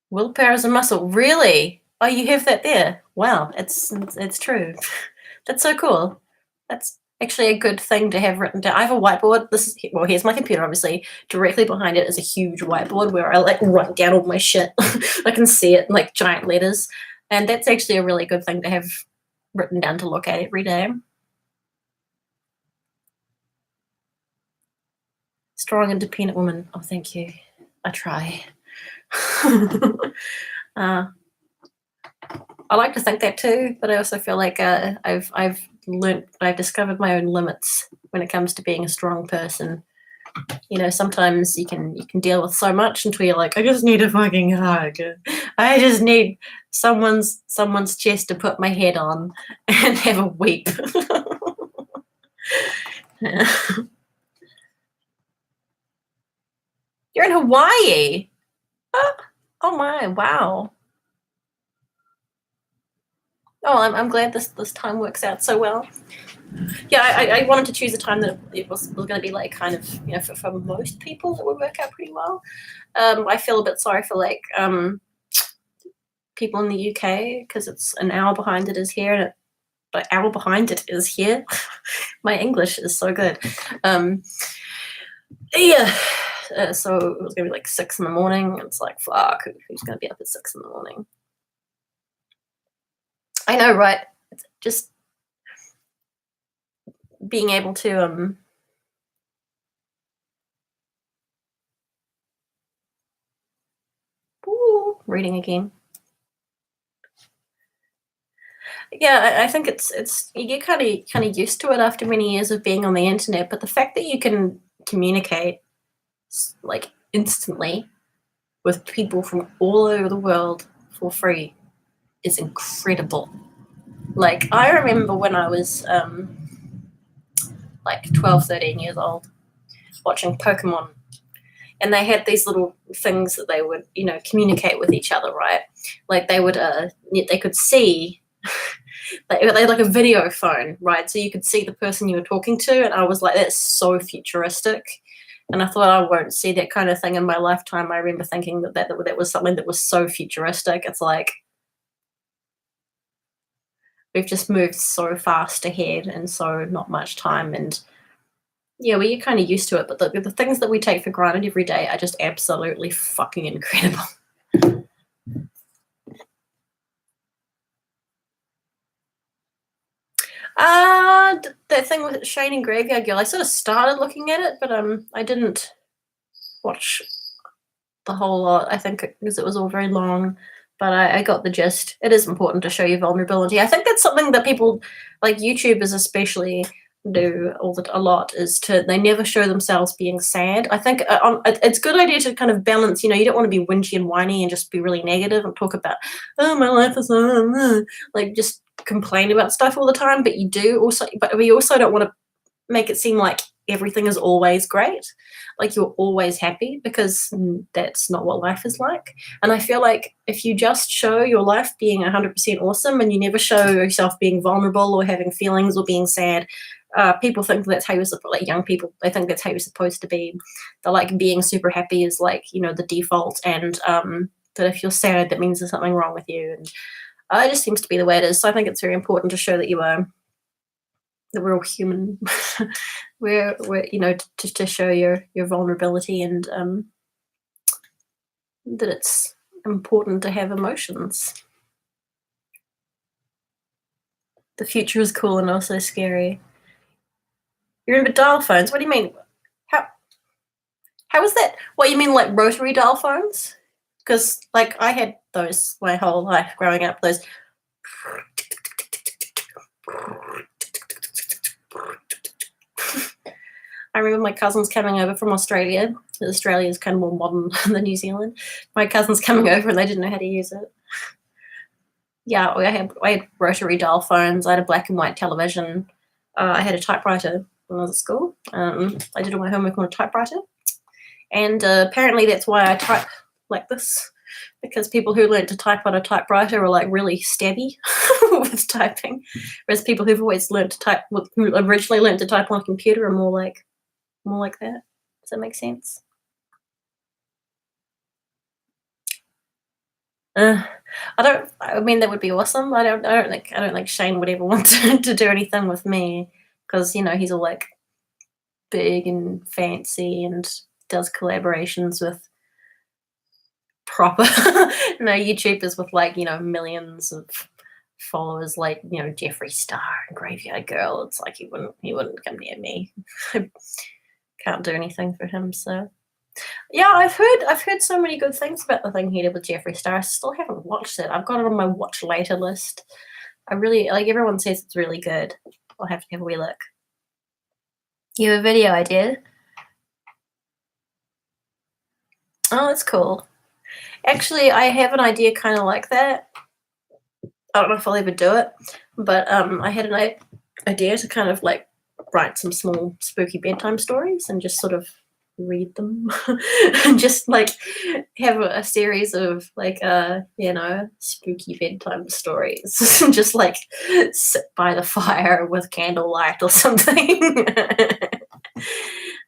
Willpower is a muscle. Really? Oh, you have that there. Wow, it's true. That's so cool. That's actually a good thing to have written down. I have a whiteboard. Here's my computer, obviously. Directly behind it is a huge whiteboard where I like write down all my shit. I can see it in like giant letters. And that's actually a really good thing to have written down to look at every day. Strong, independent woman. Oh, thank you. I try. I like to think that too, but I also feel like I've discovered my own limits when it comes to being a strong person. Sometimes you can deal with so much until you're like, I just need a fucking hug. I just need someone's chest to put my head on and have a weep. You're in Hawaii. Oh my, wow. Oh, I'm glad this time works out so well. Yeah, I wanted to choose a time that it was going to be like kind of, for most people it would work out pretty well. I feel a bit sorry for like people in the UK, because it's an hour behind it is here, and an hour behind it is here. My English is so good. Yeah. So it was going to be like 6 a.m. It's like, fuck, who's going to be up at 6 a.m? I know, right? It's just being able to reading again. Yeah, I think it's you get kind of used to it after many years of being on the internet, but the fact that you can communicate like instantly with people from all over the world for free is incredible. Like, I remember when I was like 12, 13 years old, watching Pokemon, and they had these little things that they would, communicate with each other, right? Like they could see, they had like a video phone, right? So you could see the person you were talking to, and I was like, that's so futuristic. And I thought, I won't see that kind of thing in my lifetime. I remember thinking that was something that was so futuristic. It's like, we've just moved so fast ahead and so not much time. And yeah, we get kind of used to it. But the things that we take for granted every day are just absolutely fucking incredible. That thing with Shane and Graveyard Girl, I sort of started looking at it, but I didn't watch the whole lot, I think, because it was all very long. But I got the gist. It is important to show your vulnerability. I think that's something that people, like YouTubers especially, do a lot, is they never show themselves being sad. I think it's a good idea to kind of balance, you don't want to be whingy and whiny and just be really negative and talk about, oh, my life is like just complain about stuff all the time, but we also don't want to make it seem like everything is always great, like you're always happy, because that's not what life is like. And I feel like if you just show your life being 100% awesome and you never show yourself being vulnerable or having feelings or being sad, people think that's how you're supposed, like young people, they think that's how you're supposed to be. They're like, being super happy is like, the default, and that if you're sad, that means there's something wrong with you. And it just seems to be the way it is. So I think it's very important to show that that we're all human. we're to show your vulnerability, and that it's important to have emotions. The future is cool and also scary. You remember dial phones? What do you mean? How was that? What, you mean like rotary dial phones? Because like I had those my whole life growing up. Those. I remember my cousins coming over from Australia. Australia is kind of more modern than New Zealand. My cousins coming over and they didn't know how to use it. Yeah, I had rotary dial phones. I had a black and white television. I had a typewriter when I was at school. I did all my homework on a typewriter. And apparently that's why I type like this, because people who learned to type on a typewriter are like really stabby with typing, whereas people who've always learned to type, who originally learned to type on a computer, are more like that. Does that make sense? I mean, that would be awesome. I don't think Shane would ever want to do anything with me, because he's all like big and fancy and does collaborations with proper YouTubers with like millions of followers, like Jeffree Star and Graveyard Girl. It's like he wouldn't come near me. Can't do anything for him. So yeah, I've heard so many good things about the thing he did with Jeffree Star. I still haven't watched it. I've got it on my watch later list. I really like, everyone says it's really good. I'll have to have a wee look. You have a video idea? Oh, that's cool. Actually, I have an idea kind of like that. I don't know if I'll ever do it, but I had an idea to kind of like write some small spooky bedtime stories and just sort of read them and just like have a series of like spooky bedtime stories. Just like sit by the fire with candlelight or something.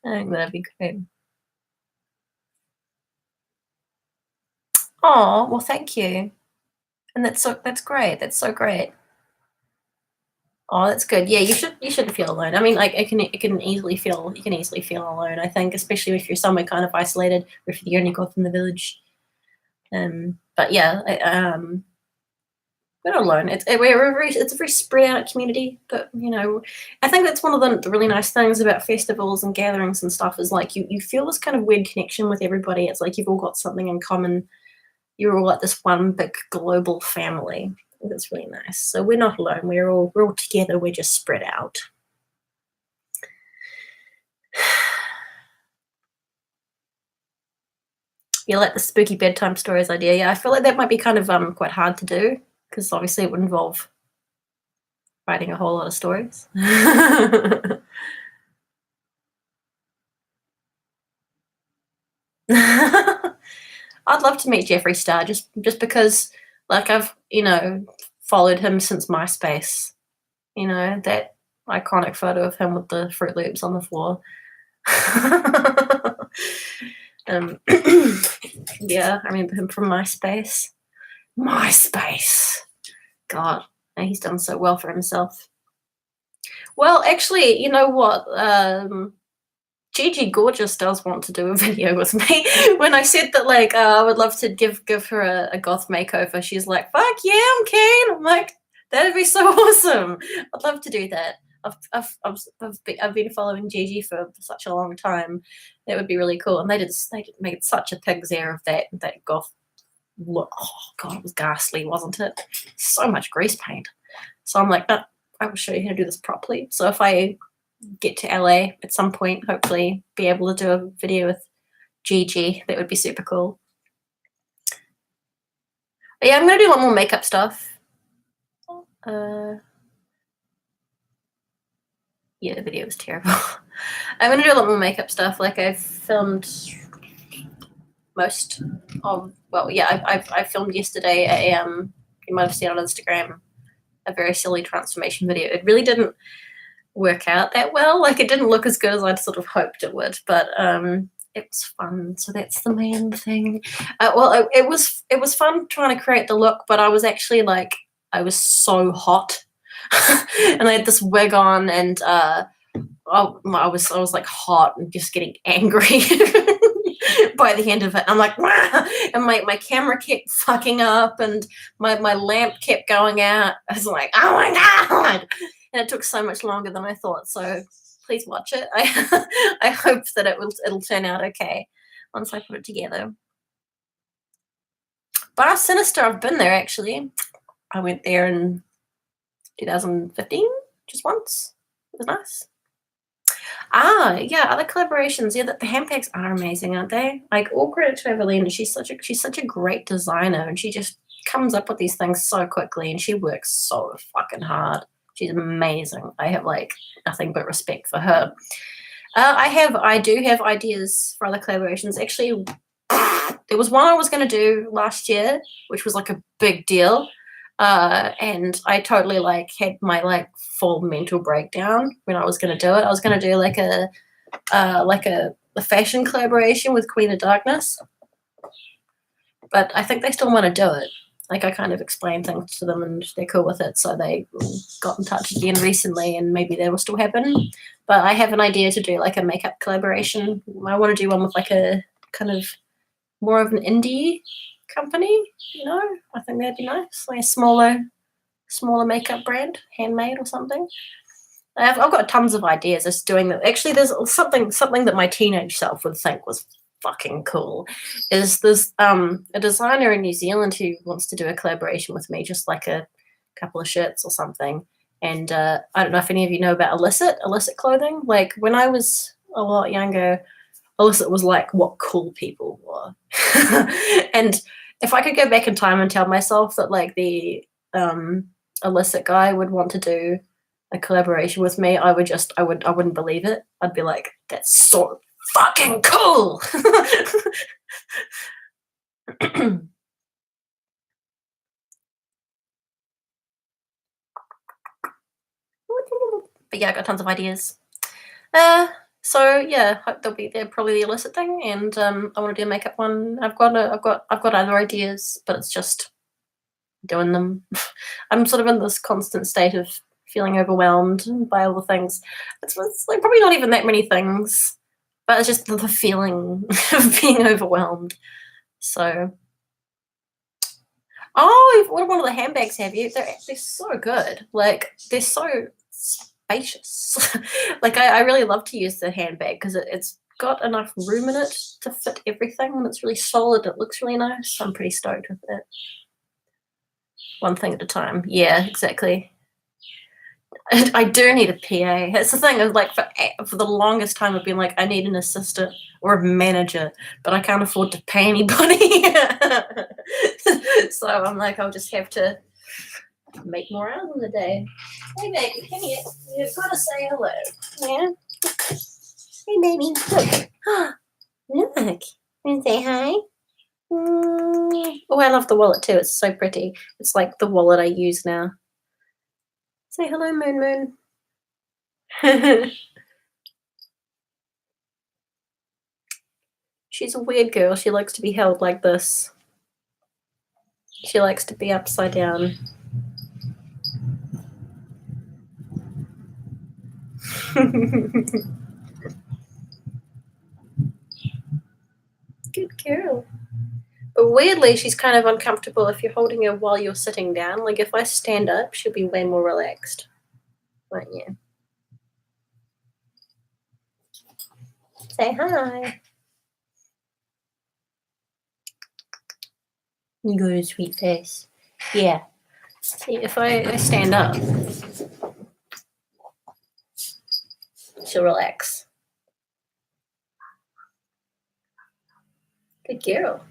I think that'd be great. Oh, well, thank you. And that's great. That's so great. Oh, that's good. Yeah, you shouldn't feel alone. I mean, like you can easily feel alone, I think, especially if you're somewhere kind of isolated, or if you're the only goth in the village. But yeah, we're not alone. It's a very spread out community. But I think that's one of the really nice things about festivals and gatherings and stuff, is like you feel this kind of weird connection with everybody. It's like you've all got something in common. You're all like this one big global family. That's really nice. So we're not alone. We're all together. We're just spread out. You like the spooky bedtime stories idea? Yeah, I feel like that might be kind of quite hard to do, because obviously it would involve writing a whole lot of stories. I'd love to meet Jeffree Star, just because, like, I've followed him since MySpace. That iconic photo of him with the Fruit Loops on the floor. Yeah, I remember him from MySpace. God, he's done so well for himself. Well, actually, you know what? Gigi Gorgeous does want to do a video with me. When I said that, like, I would love to give her a goth makeover, she's like, "Fuck yeah, I'm keen." I'm like, That'd be so awesome. I'd love to do that. I've been following Gigi for such a long time. That would be really cool. And they did make such a pig's ear of that goth look. Oh god, it was ghastly, wasn't it? So much grease paint. So I'm like, I will show you how to do this properly. So if I get to LA at some point, hopefully be able to do a video with Gigi, that would be super cool. But yeah, I'm gonna do a lot more makeup stuff. Yeah, the video was terrible. I'm gonna do a lot more makeup stuff. Like I've filmed most of, well, yeah, I filmed yesterday a you might have seen on Instagram, a very silly transformation video. It really didn't work out that well. Like it didn't look as good as I'd sort of hoped it would, but it was fun. So that's the main thing. Well, it was fun trying to create the look, but I was actually like, I was so hot. And I had this wig on, and I was like hot and just getting angry by the end of it. I'm like, wah! And my camera kept fucking up, and my lamp kept going out. I was like, oh my god! And it took so much longer than I thought. So please watch it. I hope that it'll turn out okay once I put it together. Bar Sinister, I've been there actually. I went there in 2015, just once. It was nice. Yeah, other collaborations. Yeah, the handbags are amazing, aren't they? Like, all credit to Evelina. She's such a great designer, and she just comes up with these things so quickly, and she works so fucking hard. She's amazing. I have like nothing but respect for her. I do have ideas for other collaborations. Actually, there was one I was going to do last year, which was like a big deal. And I totally like had my like full mental breakdown when I was going to do it. I was going to do like a fashion collaboration with Queen of Darkness, but I think they still want to do it. Like I kind of explained things to them and they're cool with it, so they got in touch again recently, and maybe that will still happen. But I have an idea to do like a makeup collaboration. I want to do one with like a kind of more of an indie company, you know. I think that'd be nice, like a smaller makeup brand, handmade or something. I've got tons of ideas as doing that. Actually, there's something that my teenage self would think was fucking cool. Is there's a designer in New Zealand who wants to do a collaboration with me, just like a couple of shirts or something. And I don't know if any of you know about illicit clothing. Like when I was a lot younger, illicit was like what cool people were. And if I could go back in time and tell myself that like the illicit guy would want to do a collaboration with me, I wouldn't believe it. I'd be like, that's so fucking cool. But yeah, I got tons of ideas. So yeah, they're probably the illicit thing, and I want to do a makeup one. I've got other ideas, but it's just doing them. I'm sort of in this constant state of feeling overwhelmed by all the things. It's like probably not even that many things, but it's just the feeling of being overwhelmed. So, what one of the handbags have you? They're so good. Like they're so spacious. Like I really love to use the handbag because it's got enough room in it to fit everything, and it's really solid. It looks really nice. I'm pretty stoked with it. One thing at a time. Yeah, exactly. And I do need a PA. That's the thing. Like for the longest time, I've been like, I need an assistant or a manager, but I can't afford to pay anybody. So I'm like, I'll just have to make more hours in the day. Hey, baby, come here. You've got to say hello. Yeah. Hey, baby. Look. Look. Want to say hi? Oh, I love the wallet too. It's so pretty. It's like the wallet I use now. Say hello, Moon Moon. She's a weird girl. She likes to be held like this. She likes to be upside down. Good girl. But weirdly, she's kind of uncomfortable if you're holding her while you're sitting down. Like if I stand up, she'll be way more relaxed. But yeah. Say hi. You got a sweet face. Yeah. See, if I stand up, she'll relax. Good girl.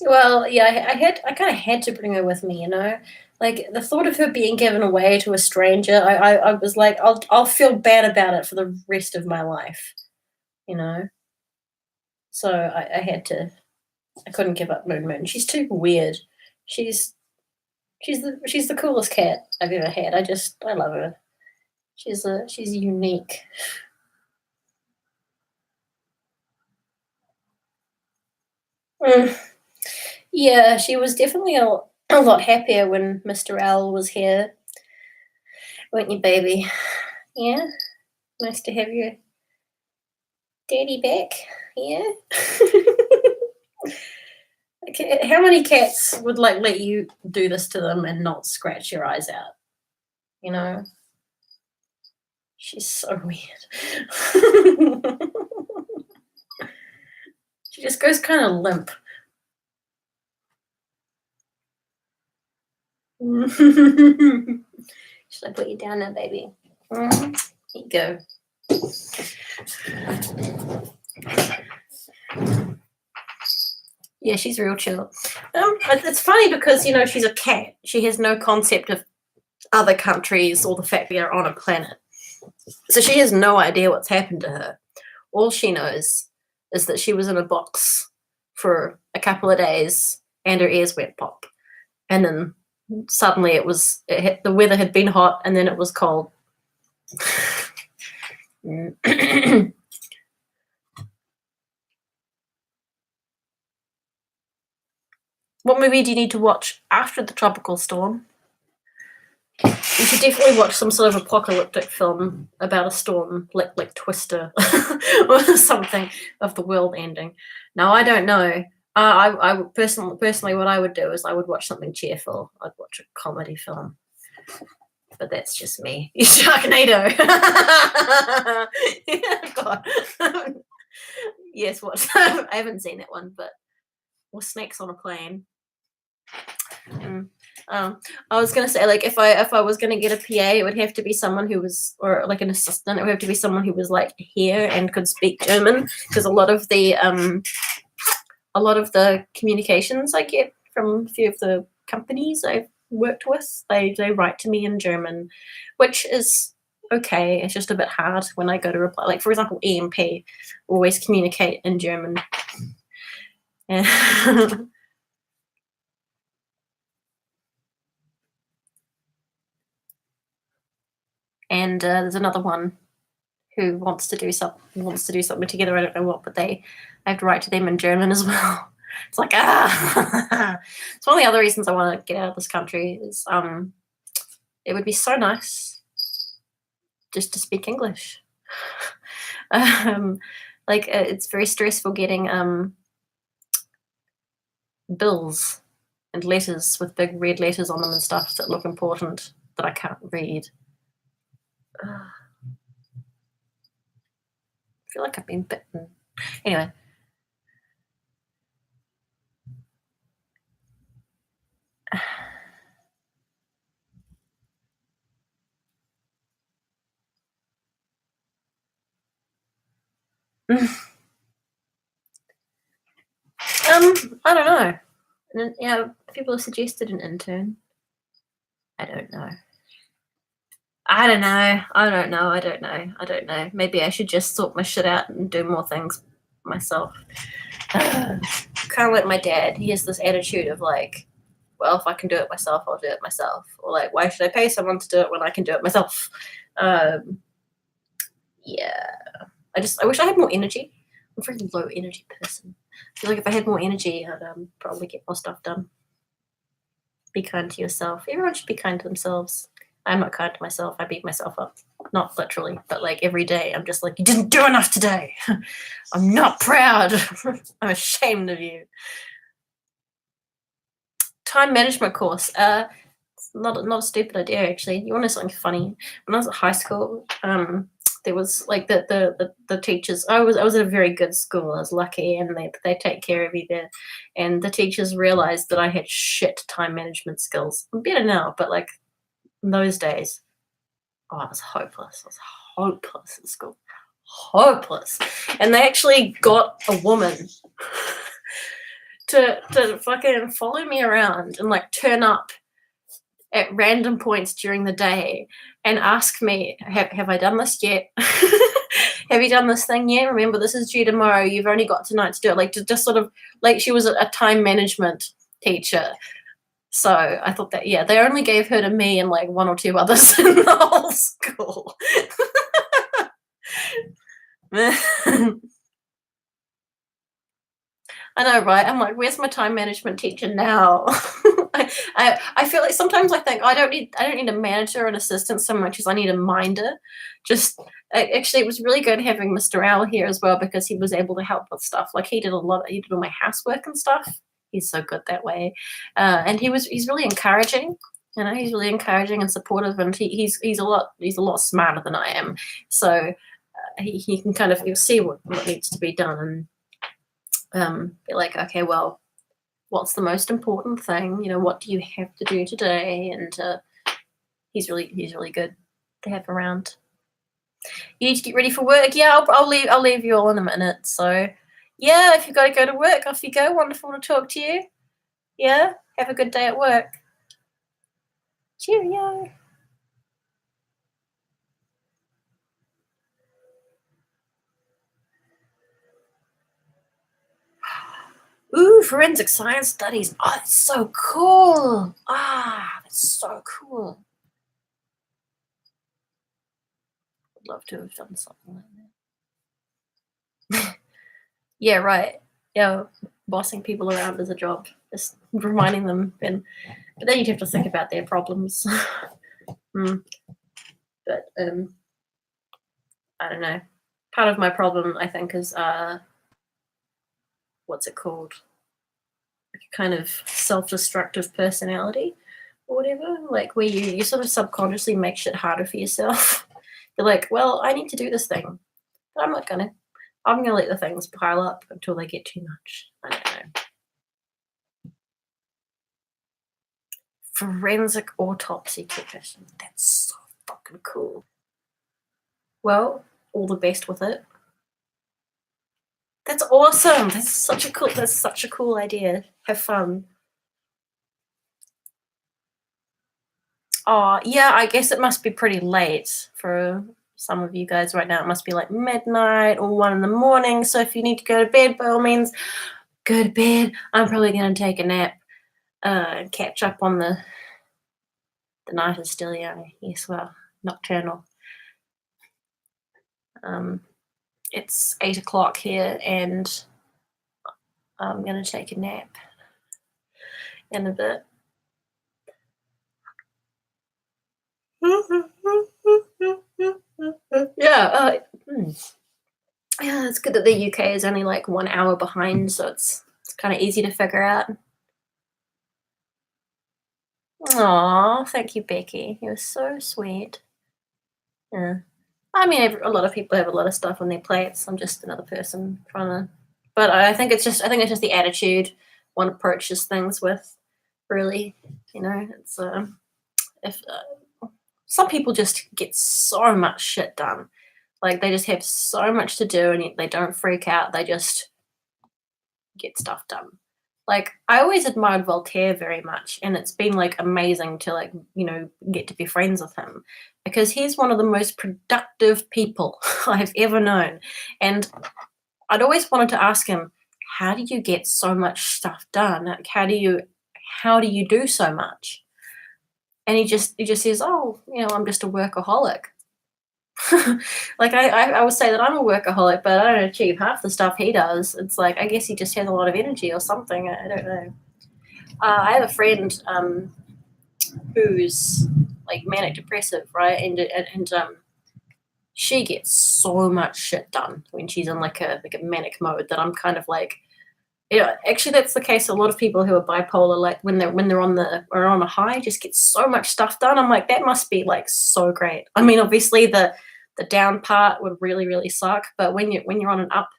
Well, yeah, I kind of had to bring her with me, you know. Like the thought of her being given away to a stranger, I was like, I'll feel bad about it for the rest of my life, you know. So I had to. I couldn't give up Moon Moon. She's too weird. She's she's the coolest cat I've ever had. I love her. She's unique. Mm. Yeah, she was definitely a lot happier when Mr. Owl was here, weren't you, baby? Yeah, nice to have your daddy back. Yeah. Okay, how many cats would like let you do this to them and not scratch your eyes out? You know, she's so weird. She just goes kind of limp. Should I put you down now, baby? Here you go. Yeah, she's real chill. It's funny because, you know, she's a cat. She has no concept of other countries or the fact we are on a planet. So she has no idea what's happened to her. All she knows is that she was in a box for a couple of days and her ears went pop. And then suddenly the weather had been hot and then it was cold. What movie do you need to watch after the tropical storm? You should definitely watch some sort of apocalyptic film about a storm, like Twister or something of the world ending. Now I don't know. I would personally, what I would do is I would watch something cheerful. I'd watch a comedy film, but that's just me. Sharknado. Yeah, God. Yes, what? I haven't seen that one, but or Snakes on a Plane. I was gonna say, like, if I was gonna get a PA, it would have to be someone who was, or like an assistant. It would have to be someone who was like here and could speak German, because a lot of the communications I get from a few of the companies I've worked with, they write to me in German, which is okay. It's just a bit hard when I go to reply. Like, for example, EMP always communicate in German. Yeah. And there's another one who wants to do something together. I don't know what, but I have to write to them in German as well. It's like it's one of the other reasons I want to get out of this country. Is it would be so nice just to speak English. It's very stressful getting bills and letters with big red letters on them and stuff that look important that I can't read. I feel like I've been bitten. Anyway. I don't know. And yeah, people have suggested an intern. I don't know. I don't know. Maybe I should just sort my shit out and do more things myself. Kind of like my dad. He has this attitude of like, well, if I can do it myself, I'll do it myself. Or like, why should I pay someone to do it when I can do it myself? Yeah. I wish I had more energy. I'm a very low energy person. I feel like if I had more energy, I'd probably get more stuff done. Be kind to yourself. Everyone should be kind to themselves. I'm not kind to myself. I beat myself up. Not literally, but like every day. I'm just like, you didn't do enough today. I'm not proud. I'm ashamed of you. Time management course. It's not a stupid idea, actually. You want to know something funny? When I was at high school, there was like the teachers. I was at a very good school. I was lucky, and they take care of you there. And the teachers realized that I had shit time management skills. I'm better now, but like in those days, I was hopeless. I was hopeless at school. Hopeless. And they actually got a woman to fucking follow me around and like turn up at random points during the day and ask me, have I done this yet? Have you done this thing yet? Remember, this is due tomorrow. You've only got tonight to do it. Like, just sort of like she was a time management teacher. So I thought that, yeah, they only gave her to me and like one or two others in the whole school. I know, right? I'm like, where's my time management teacher now? I feel like sometimes I think I don't need a manager or an assistant so much as I need a minder. Actually, it was really good having Mr. Owl here as well, because he was able to help with stuff. Like he did all my housework and stuff. He's so good that way, and he's really encouraging. You know, he's really encouraging and supportive, and he's a lot smarter than I am. So he can kind of see what needs to be done and be like, okay, well, what's the most important thing? You know, what do you have to do today? And he's really good to have around. You need to get ready for work. Yeah, I'll leave you all in a minute. So, yeah, if you've got to go to work, off you go. Wonderful to talk to you. Yeah, have a good day at work. Cheerio. Ooh, forensic science studies. Oh, that's so cool. That's so cool. I'd love to have done something like that. Yeah, right. Yeah, bossing people around is a job. Just reminding them, but then you'd have to think about their problems. But I don't know. Part of my problem, I think, is what's it called? Like a kind of self-destructive personality or whatever. Like where you sort of subconsciously make shit harder for yourself. You're like, well, I need to do this thing, but I'm not gonna. I'm gonna let the things pile up until they get too much. I don't know. Forensic autopsy technician. That's so fucking cool. Well, all the best with it. That's awesome. That's such a cool idea. Have fun. Oh, yeah, I guess it must be pretty late for some of you guys right now. It must be like midnight or 1 a.m. So if you need to go to bed, by all means, go to bed. I'm probably going to take a nap and catch up on the night is still young. Yes, well, nocturnal. It's 8 o'clock here, and I'm going to take a nap in a bit. Yeah, yeah, it's good that the UK is only like 1 hour behind, so it's kind of easy to figure out. Aw, thank you, Becky. You're so sweet. Yeah. I mean, a lot of people have a lot of stuff on their plates. I'm just another person trying to. But I think it's just the attitude one approaches things with. Really, you know, it's if some people just get so much shit done, like they just have so much to do, and they don't freak out. They just get stuff done. Like I always admired Voltaire very much, and it's been like amazing to like, you know, get to be friends with him, because he's one of the most productive people I've ever known. And I'd always wanted to ask him, how do you get so much stuff done? Like, how do you do so much? And he just says, oh, you know, I'm just a workaholic. Like I would say that I'm a workaholic, but I don't achieve half the stuff he does. It's like, I guess he just has a lot of energy or something. I don't know. I have a friend who's like manic depressive, right? And she gets so much shit done when she's in like a manic mode that I'm kind of like, actually that's the case. A lot of people who are bipolar, like when they're on a high, just get so much stuff done. I'm like, that must be like so great. I mean, obviously the down part would really, really suck, but when you're on an up,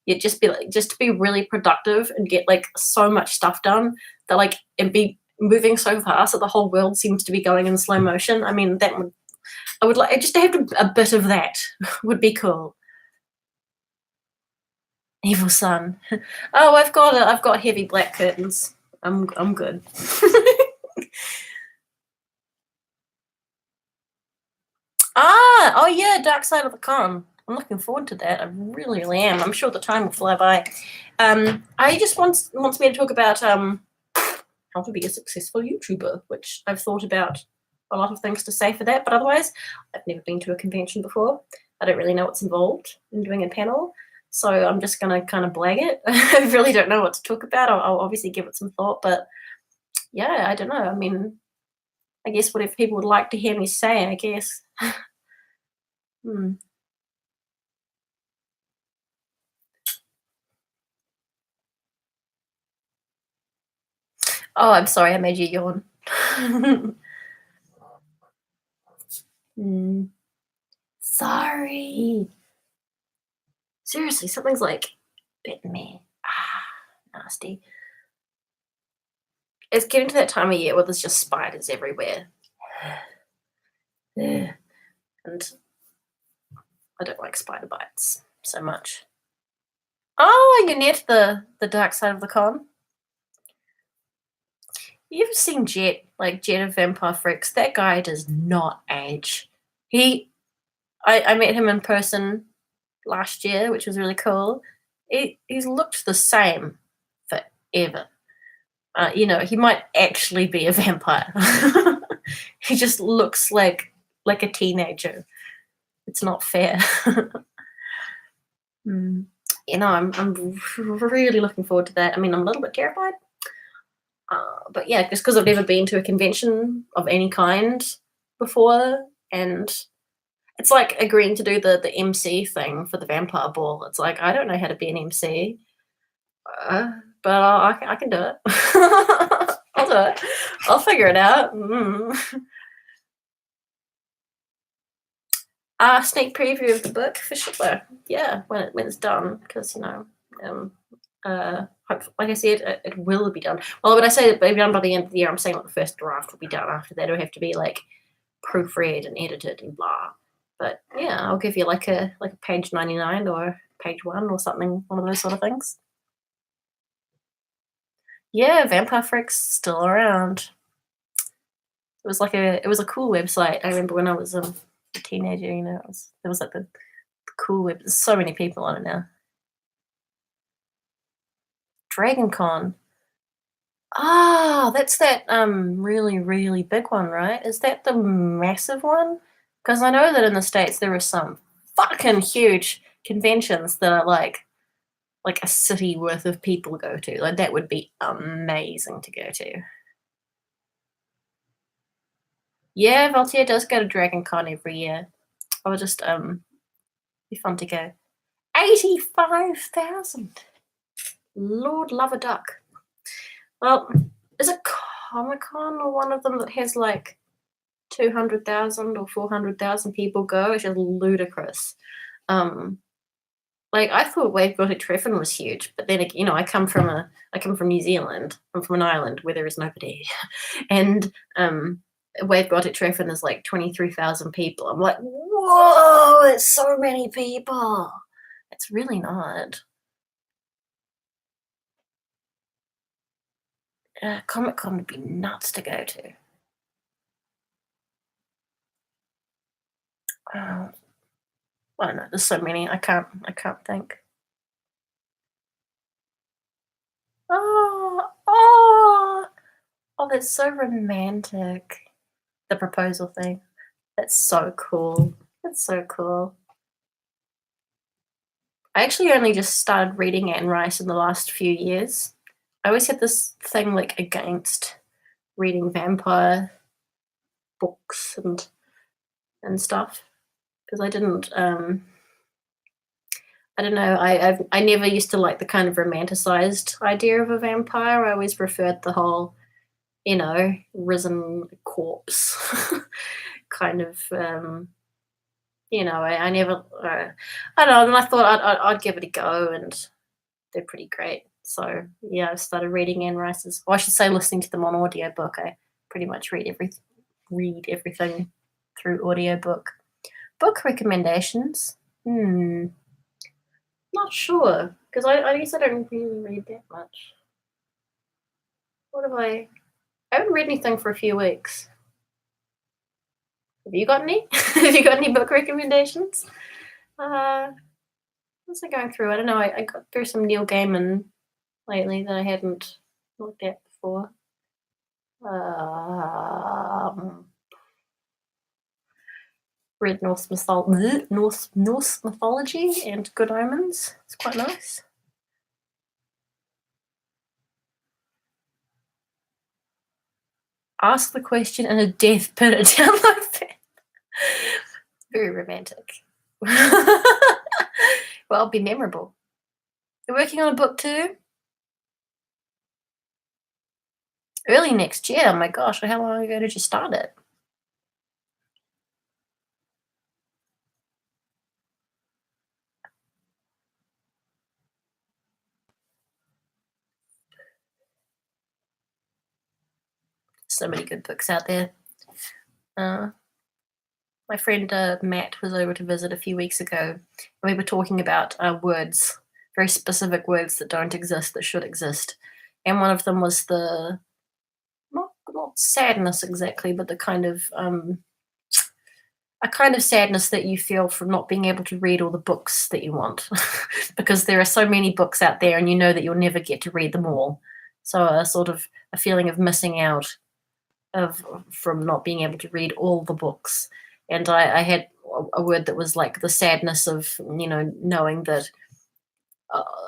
you'd just to be really productive and get like so much stuff done that like and be moving so fast that the whole world seems to be going in slow motion. I mean, I would like just to have a bit of that would be cool. Evil sun. Oh, I've got heavy black curtains. I'm good. Oh yeah, Dark Side of the Con. I'm looking forward to that. I really, really am. I'm sure the time will fly by. I just wants me to talk about how to be a successful YouTuber, which I've thought about a lot of things to say for that, but otherwise, I've never been to a convention before. I don't really know what's involved in doing a panel, so I'm just gonna kind of blag it. I really don't know what to talk about. I'll obviously give it some thought, but yeah, I don't know. I mean, I guess whatever people would like to hear me say, I guess. Hmm. Oh, I'm sorry, I made you yawn. Hmm. Sorry. Seriously, something's like bitten me. Nasty. It's getting to that time of year where there's just spiders everywhere. And I don't like spider bites so much. Oh, you're near to the dark side of the con. You ever seen Jet, like Jet of Vampire Freaks? That guy does not age. I met him in person last year, which was really cool. He's looked the same forever. He might actually be a vampire. He just looks like a teenager. It's not fair. Mm. I'm really looking forward to that. I mean, I'm a little bit terrified, but yeah, just because I've never been to a convention of any kind before, and it's like agreeing to do the MC thing for the vampire ball. It's like I don't know how to be an MC, but I can do it. I'll do it. I'll figure it out. Sneak preview of the book for sure. Yeah, when it's done, because like I said, it will be done. Well, when I say it'll be done by the end of the year, I'm saying like the first draft will be done. After that, it'll have to be like proofread and edited and blah. But yeah, I'll give you like a page 99 or page 1 or something, one of those sort of things. Yeah, Vampire Freak's still around. It was a cool website. I remember when I was a teenager, there was like the cool web. There's so many people on it now. DragonCon. That's that really, really big one, right? Is that the massive one? Because I know that in the States there are some fucking huge conventions that are like a city worth of people go to. Like that would be amazing to go to. Yeah, Voltaire does go to DragonCon every year. I would just be fun to go. 85,000. Lord love a duck. Well, is it Comic-Con or one of them that has like 200,000 or 400,000 people go? It's just ludicrous. Like I thought Wave Gothic Treffin was huge, but then I come from New Zealand. I'm from an island where there is nobody, and Wave Gothic Treffin is like 23,000 people. I'm like, whoa, it's so many people. It's really not. Comic-Con would be nuts to go to. I don't know. There's so many. I can't think. Oh, that's so romantic. The proposal thing. That's so cool. That's so cool. I actually only just started reading Anne Rice in the last few years. I always had this thing like against reading vampire books and stuff, because I didn't. I don't know. I never used to like the kind of romanticized idea of a vampire. I always preferred the whole, risen corpse kind of. I never. I don't know. And I thought I'd give it a go, and they're pretty great. So yeah, I started reading Anne Rice's. Or I should say, listening to them on audiobook. I pretty much read everything through audiobook. Book recommendations. Not sure, because I guess I don't really read that much. What have I haven't read anything for a few weeks. Have you got any? Have you got any book recommendations? What's I going through? I don't know. I got through some Neil Gaiman lately that I hadn't looked at before. Read Norse mythology and Good Omens. It's quite nice. Ask the question in a death pit at download fan. Very romantic. Well, it'll be memorable. You're working on a book too? Early next year. Oh my gosh, how long ago did you start it? So many good books out there. My friend Matt was over to visit a few weeks ago, and we were talking about words, very specific words that don't exist that should exist. And one of them was the not sadness exactly, but the kind of a kind of sadness that you feel from not being able to read all the books that you want, because there are so many books out there, and you know that you'll never get to read them all. So a sort of a feeling of missing out from not being able to read all the books. And I had a word that was like the sadness of knowing that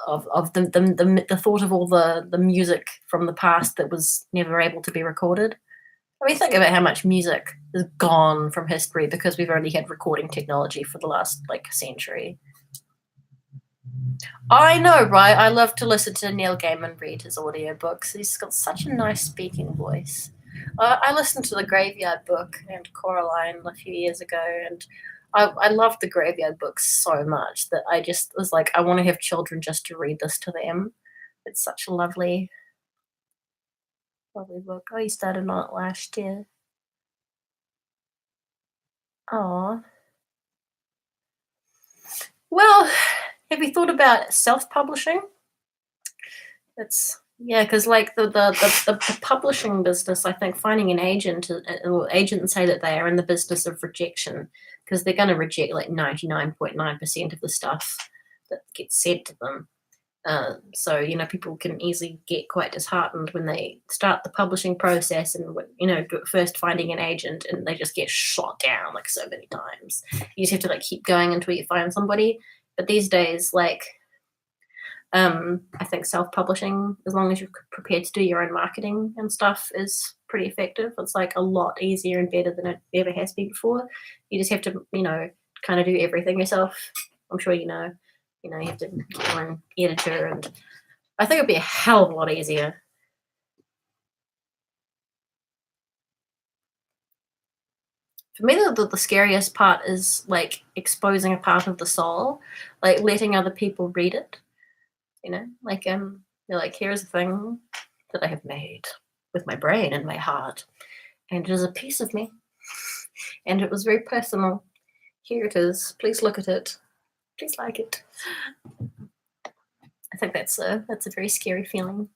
of the thought of all the music from the past that was never able to be recorded. I mean, think about how much music is gone from history because we've only had recording technology for the last century. I know, right? I love to listen to Neil Gaiman read his audiobooks. He's got such a nice speaking voice. I listened to The Graveyard Book and Coraline a few years ago, and I loved The Graveyard Book so much that I just was like, I want to have children just to read this to them. It's such a lovely book. Oh, you started on it last year. Oh. Well, have you thought about self-publishing? Because the publishing business, I think finding an agent, or agents say that they are in the business of rejection, because they're going to reject like 99.9% of the stuff that gets said to them. So people can easily get quite disheartened when they start the publishing process and first finding an agent, and they just get shot down like so many times. You just have to keep going until you find somebody. But these days, I think self-publishing, as long as you're prepared to do your own marketing and stuff, is pretty effective. It's a lot easier and better than it ever has been before. You just have to, kind of do everything yourself. I'm sure you know. You have to get your own editor, and I think it'd be a hell of a lot easier. For me, the scariest part is exposing a part of the soul, letting other people read it. You're here's a thing that I have made with my brain and my heart, and it is a piece of me, and it was very personal. Here it is. Please look at it. Please like it. I think that's a very scary feeling.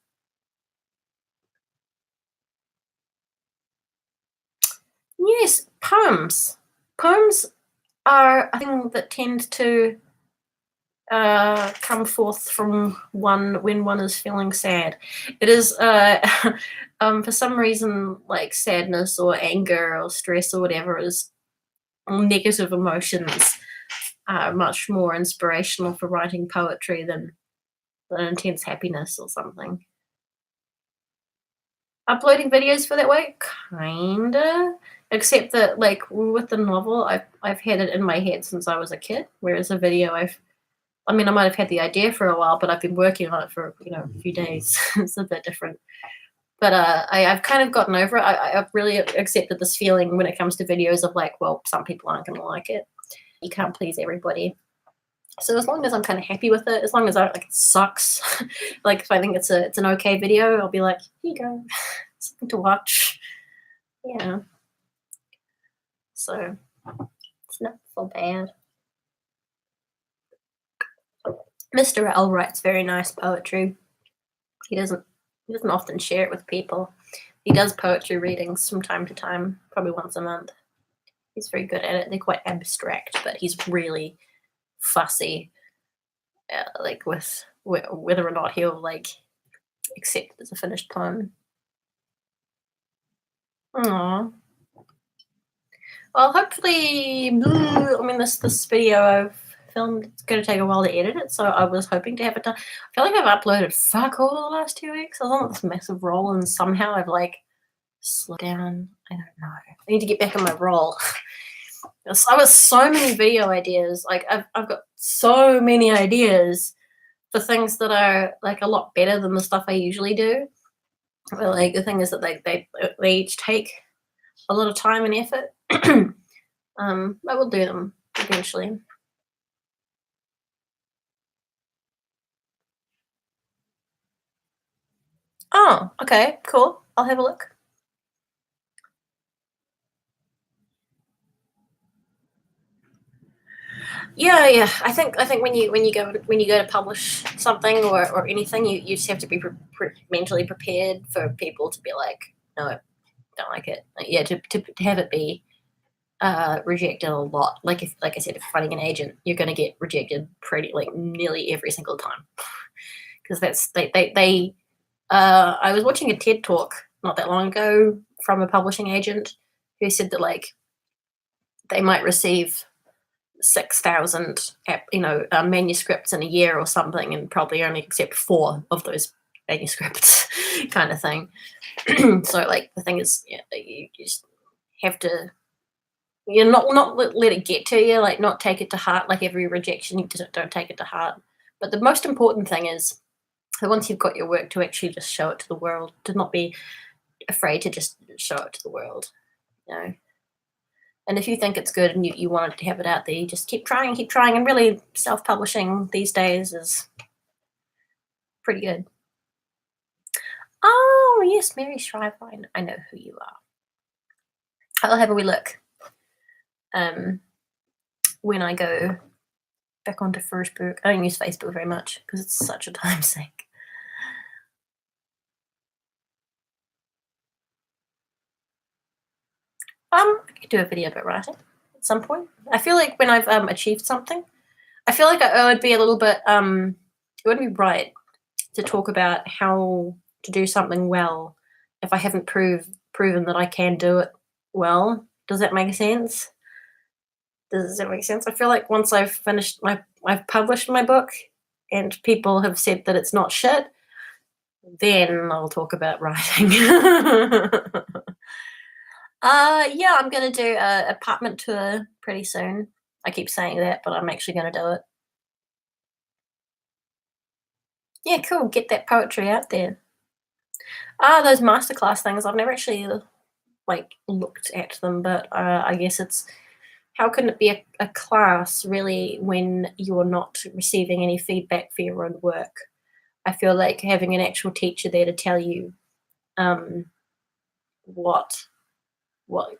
Yes, poems. Poems are a thing that tend to come forth from one when one is feeling sad. It is for some reason sadness or anger or stress or whatever is negative emotions are much more inspirational for writing poetry than intense happiness or something. Uploading videos for that way? Kinda. Except that, like, with the novel, I've had it in my head since I was a kid, whereas a video, I mean, I might have had the idea for a while, but I've been working on it for, a few days. It's a bit different. But I've kind of gotten over it. I've really accepted this feeling when it comes to videos of like, well, some people aren't going to like it. You can't please everybody. So as long as I'm kind of happy with it, as long as I like it sucks, like if I think it's an okay video, I'll be like, here you go, something to watch. Yeah. So it's not so bad. Mr. L writes very nice poetry. He doesn't often share it with people. He does poetry readings from time to time, probably once a month. He's very good at it. They're quite abstract, but he's really fussy, like with whether or not he'll like accept it as a finished poem. Aww. Well, hopefully, I mean, this video I've filmed, it's going to take a while to edit it, so I was hoping to have it done. I feel like I've uploaded fuck all the last 2 weeks. I was on this massive roll, and somehow I've like slowed down. I don't know. I need to get back on my roll. I was so many video ideas. Like I've got so many ideas for things that are like a lot better than the stuff I usually do. But, like the thing is that they each take a lot of time and effort. I will do them eventually. Oh, okay, cool. I'll have a look. Yeah. I think when you go to publish something or anything, you just have to be mentally prepared for people to be like, no, don't like it. Like, yeah, to have it be rejected a lot. Like I said, if finding an agent, you're going to get rejected pretty like nearly every single time because that's they. I was watching a TED talk not that long ago from a publishing agent who said that like they might receive 6,000 manuscripts in a year or something, and probably only accept 4 of those manuscripts, kind of thing. So like the thing is, you just have to not let it get to you, like not take it to heart. Like every rejection, you just don't take it to heart. But the most important thing is that once you've got your work, to actually just show it to the world, to not be afraid to just show it to the world, And if you think it's good and you want to have it out there, you just keep trying. And really, self-publishing these days is pretty good. Oh, yes, Mary Shriver. I know who you are. I'll have a wee look when I go back onto Facebook. I don't use Facebook very much because it's such a time sink. I could do a video about writing at some point. I feel like when I've achieved something, I feel like I would be a little bit it wouldn't be right to talk about how to do something well if I haven't proven that I can do it well. Does that make sense? Does that make sense? I feel like once I've published my book and people have said that it's not shit, then I'll talk about writing. Yeah, I'm gonna do a apartment tour pretty soon. I keep saying that, but I'm actually gonna do it. Yeah, cool. Get that poetry out there. Those masterclass things, I've never actually like looked at them, but I guess it's how can it be a class really when you're not receiving any feedback for your own work? I feel like having an actual teacher there to tell you what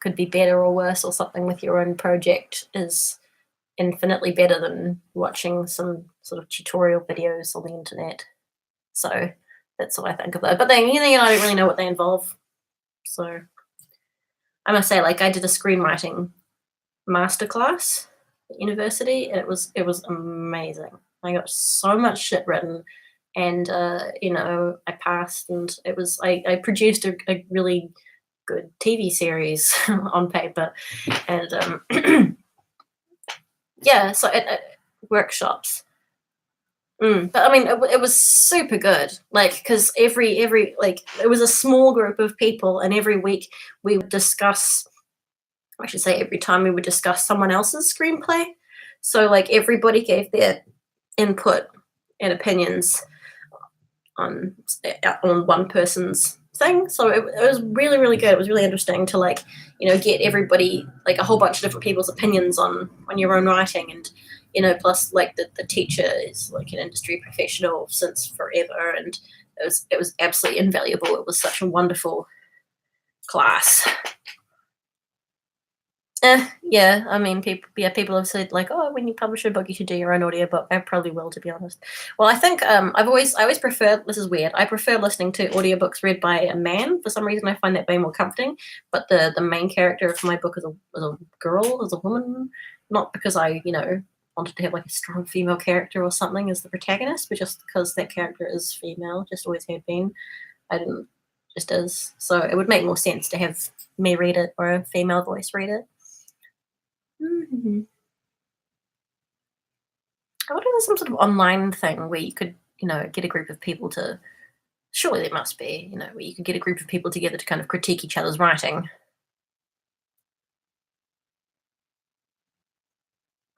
could be better or worse or something with your own project is infinitely better than watching some sort of tutorial videos on the internet. So that's what I think of that. But then, I don't really know what they involve. So I must say, like, I did a screenwriting masterclass at university, and it was amazing. I got so much shit written, and I passed, and it was I produced a really good TV series on paper, and yeah, so at workshops. But I mean, it was super good. Like, because every like it was a small group of people, and every week we would discuss I should say every time we would discuss someone else's screenplay. So like everybody gave their input and opinions on one person's thing. So it was really, really good. It was really interesting to like, get everybody, like a whole bunch of different people's opinions on your own writing. And, plus like the teacher is like an industry professional since forever. And it was absolutely invaluable. It was such a wonderful class. Yeah, I mean, people have said like, oh, when you publish a book, you should do your own audiobook. I probably will, to be honest. Well, I think I always prefer, this is weird, I prefer listening to audiobooks read by a man. For some reason, I find that way more comforting. But the main character of my book is a girl, is a woman, not because I, wanted to have like a strong female character or something as the protagonist, but just because that character is female, just always had been. I didn't, just is. So it would make more sense to have me read it or a female voice read it. Mm-hmm. I wonder if there's some sort of online thing where you could, get a group of people to. Surely there must be, where you could get a group of people together to kind of critique each other's writing.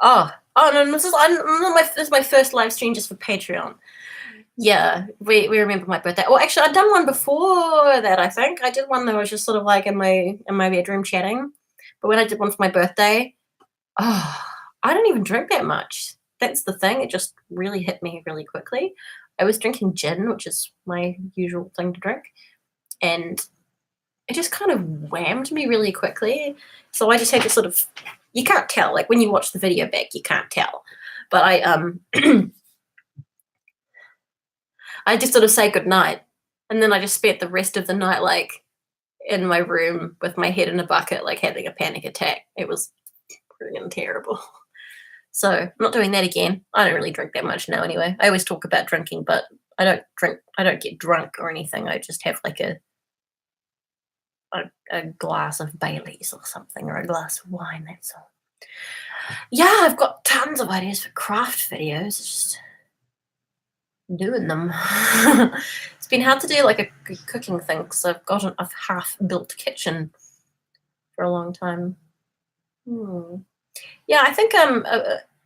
Oh no! This is my first live stream just for Patreon. Yeah, we remember my birthday. Well, actually, I'd done one before that. I think I did one that was just sort of like in my bedroom chatting. But when I did one for my birthday, I don't even drink that much. That's the thing. It just really hit me really quickly. I was drinking gin, which is my usual thing to drink, and it just kind of whammed me really quickly. So I just had to sort of, you can't tell. Like when you watch the video back, you can't tell. But I I just sort of say goodnight, and then I just spent the rest of the night like in my room with my head in a bucket, like having a panic attack. It was freaking terrible. So I'm not doing that again. I don't really drink that much now anyway. I always talk about drinking, but I don't drink. I don't get drunk or anything. I just have like a glass of Baileys or something, or a glass of wine, that's all. Yeah, I've got tons of ideas for craft videos. It's just doing them. It's been hard to do like a cooking thing because I've got a half-built kitchen for a long time. Yeah, I think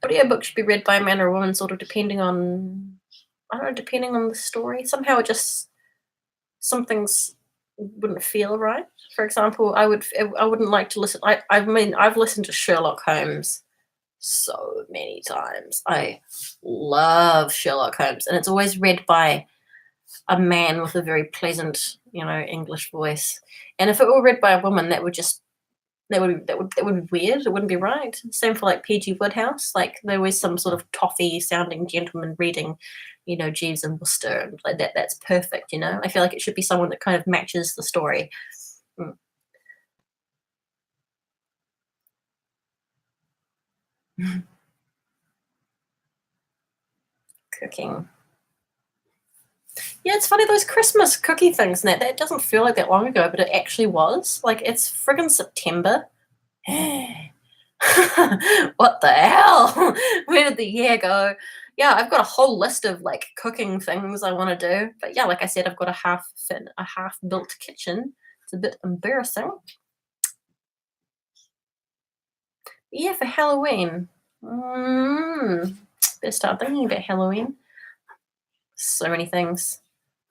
audiobook should be read by a man or a woman, sort of depending on, I don't know, depending on the story. Somehow it just, some things wouldn't feel right. For example, I wouldn't like to listen. I mean, I've listened to Sherlock Holmes so many times. I love Sherlock Holmes, and it's always read by a man with a very pleasant, English voice. And if it were read by a woman, that would be weird. It wouldn't be right. Same for like P.G. Wodehouse. Like there was some sort of toffee sounding gentleman reading, Jeeves and Wooster, and like that. That's perfect. I feel like it should be someone that kind of matches the story. Cooking. Yeah, it's funny, those Christmas cookie things and that doesn't feel like that long ago, but it actually was. Like, it's friggin' September. What the hell? Where did the year go? Yeah, I've got a whole list of like cooking things I want to do. But yeah, like I said, I've got a half-built kitchen. It's a bit embarrassing. Yeah, for Halloween. Better start thinking about Halloween. So many things.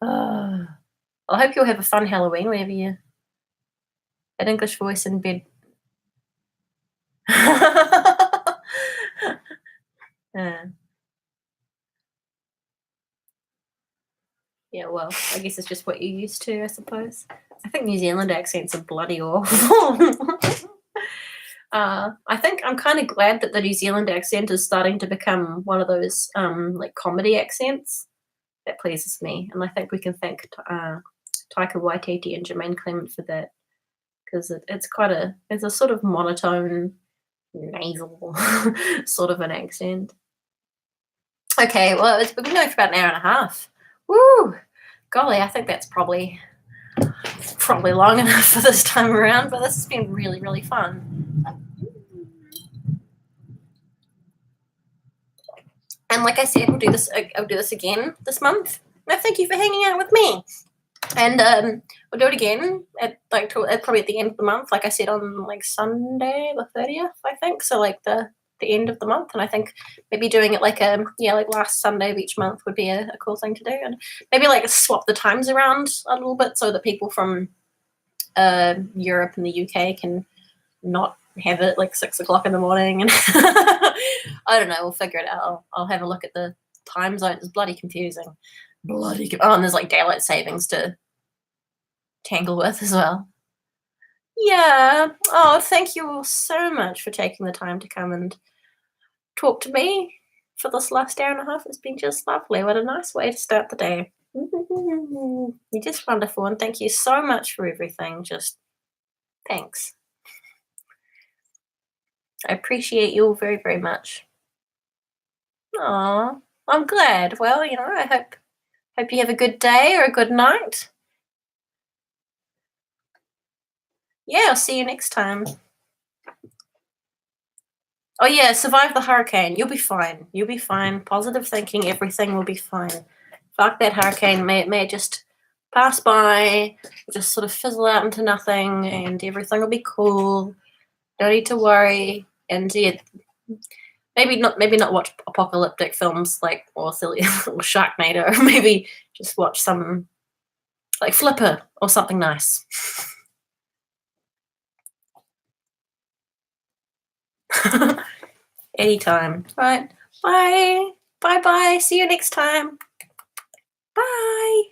I hope you'll have a fun Halloween whenever you an English voice in bed. Yeah, well, I guess it's just what you're used to, I suppose. I think New Zealand accents are bloody awful. I think I'm kind of glad that the New Zealand accent is starting to become one of those like comedy accents. That pleases me, and I think we can thank Taika Waititi and Jermaine Clement for that, because it's a sort of monotone, nasal sort of an accent. Okay, well, we've been going for about an hour and a half. Woo! Golly, I think that's probably long enough for this time around, but this has been really, really fun. And like I said, I'll do this again this month. Now, thank you for hanging out with me. And we'll do it again at like probably at the end of the month, like I said, on like Sunday the 30th, I think. So like the end of the month, and I think maybe doing it like like last Sunday of each month would be a cool thing to do, and maybe like swap the times around a little bit so that people from Europe and the UK can not have it like 6 o'clock in the morning, and I don't know, we'll figure it out. I'll have a look at the time zone. It's bloody confusing. And there's like daylight savings to tangle with as well. Yeah. Oh, thank you all so much for taking the time to come and talk to me for this last hour and a half. It's been just lovely. What a nice way to start the day. You're just wonderful, and thank you so much for everything. Just thanks. I appreciate you all very, very much. Aw, I'm glad. Well, I hope you have a good day or a good night. Yeah, I'll see you next time. Oh yeah, survive the hurricane. You'll be fine. You'll be fine. Positive thinking, everything will be fine. Fuck that hurricane. May it just pass by, just sort of fizzle out into nothing, and everything will be cool. Don't need to worry. And yeah, maybe not watch apocalyptic films like or Sharknado, or maybe just watch some like Flipper or something nice. Anytime. Right. Bye. Bye bye. See you next time. Bye.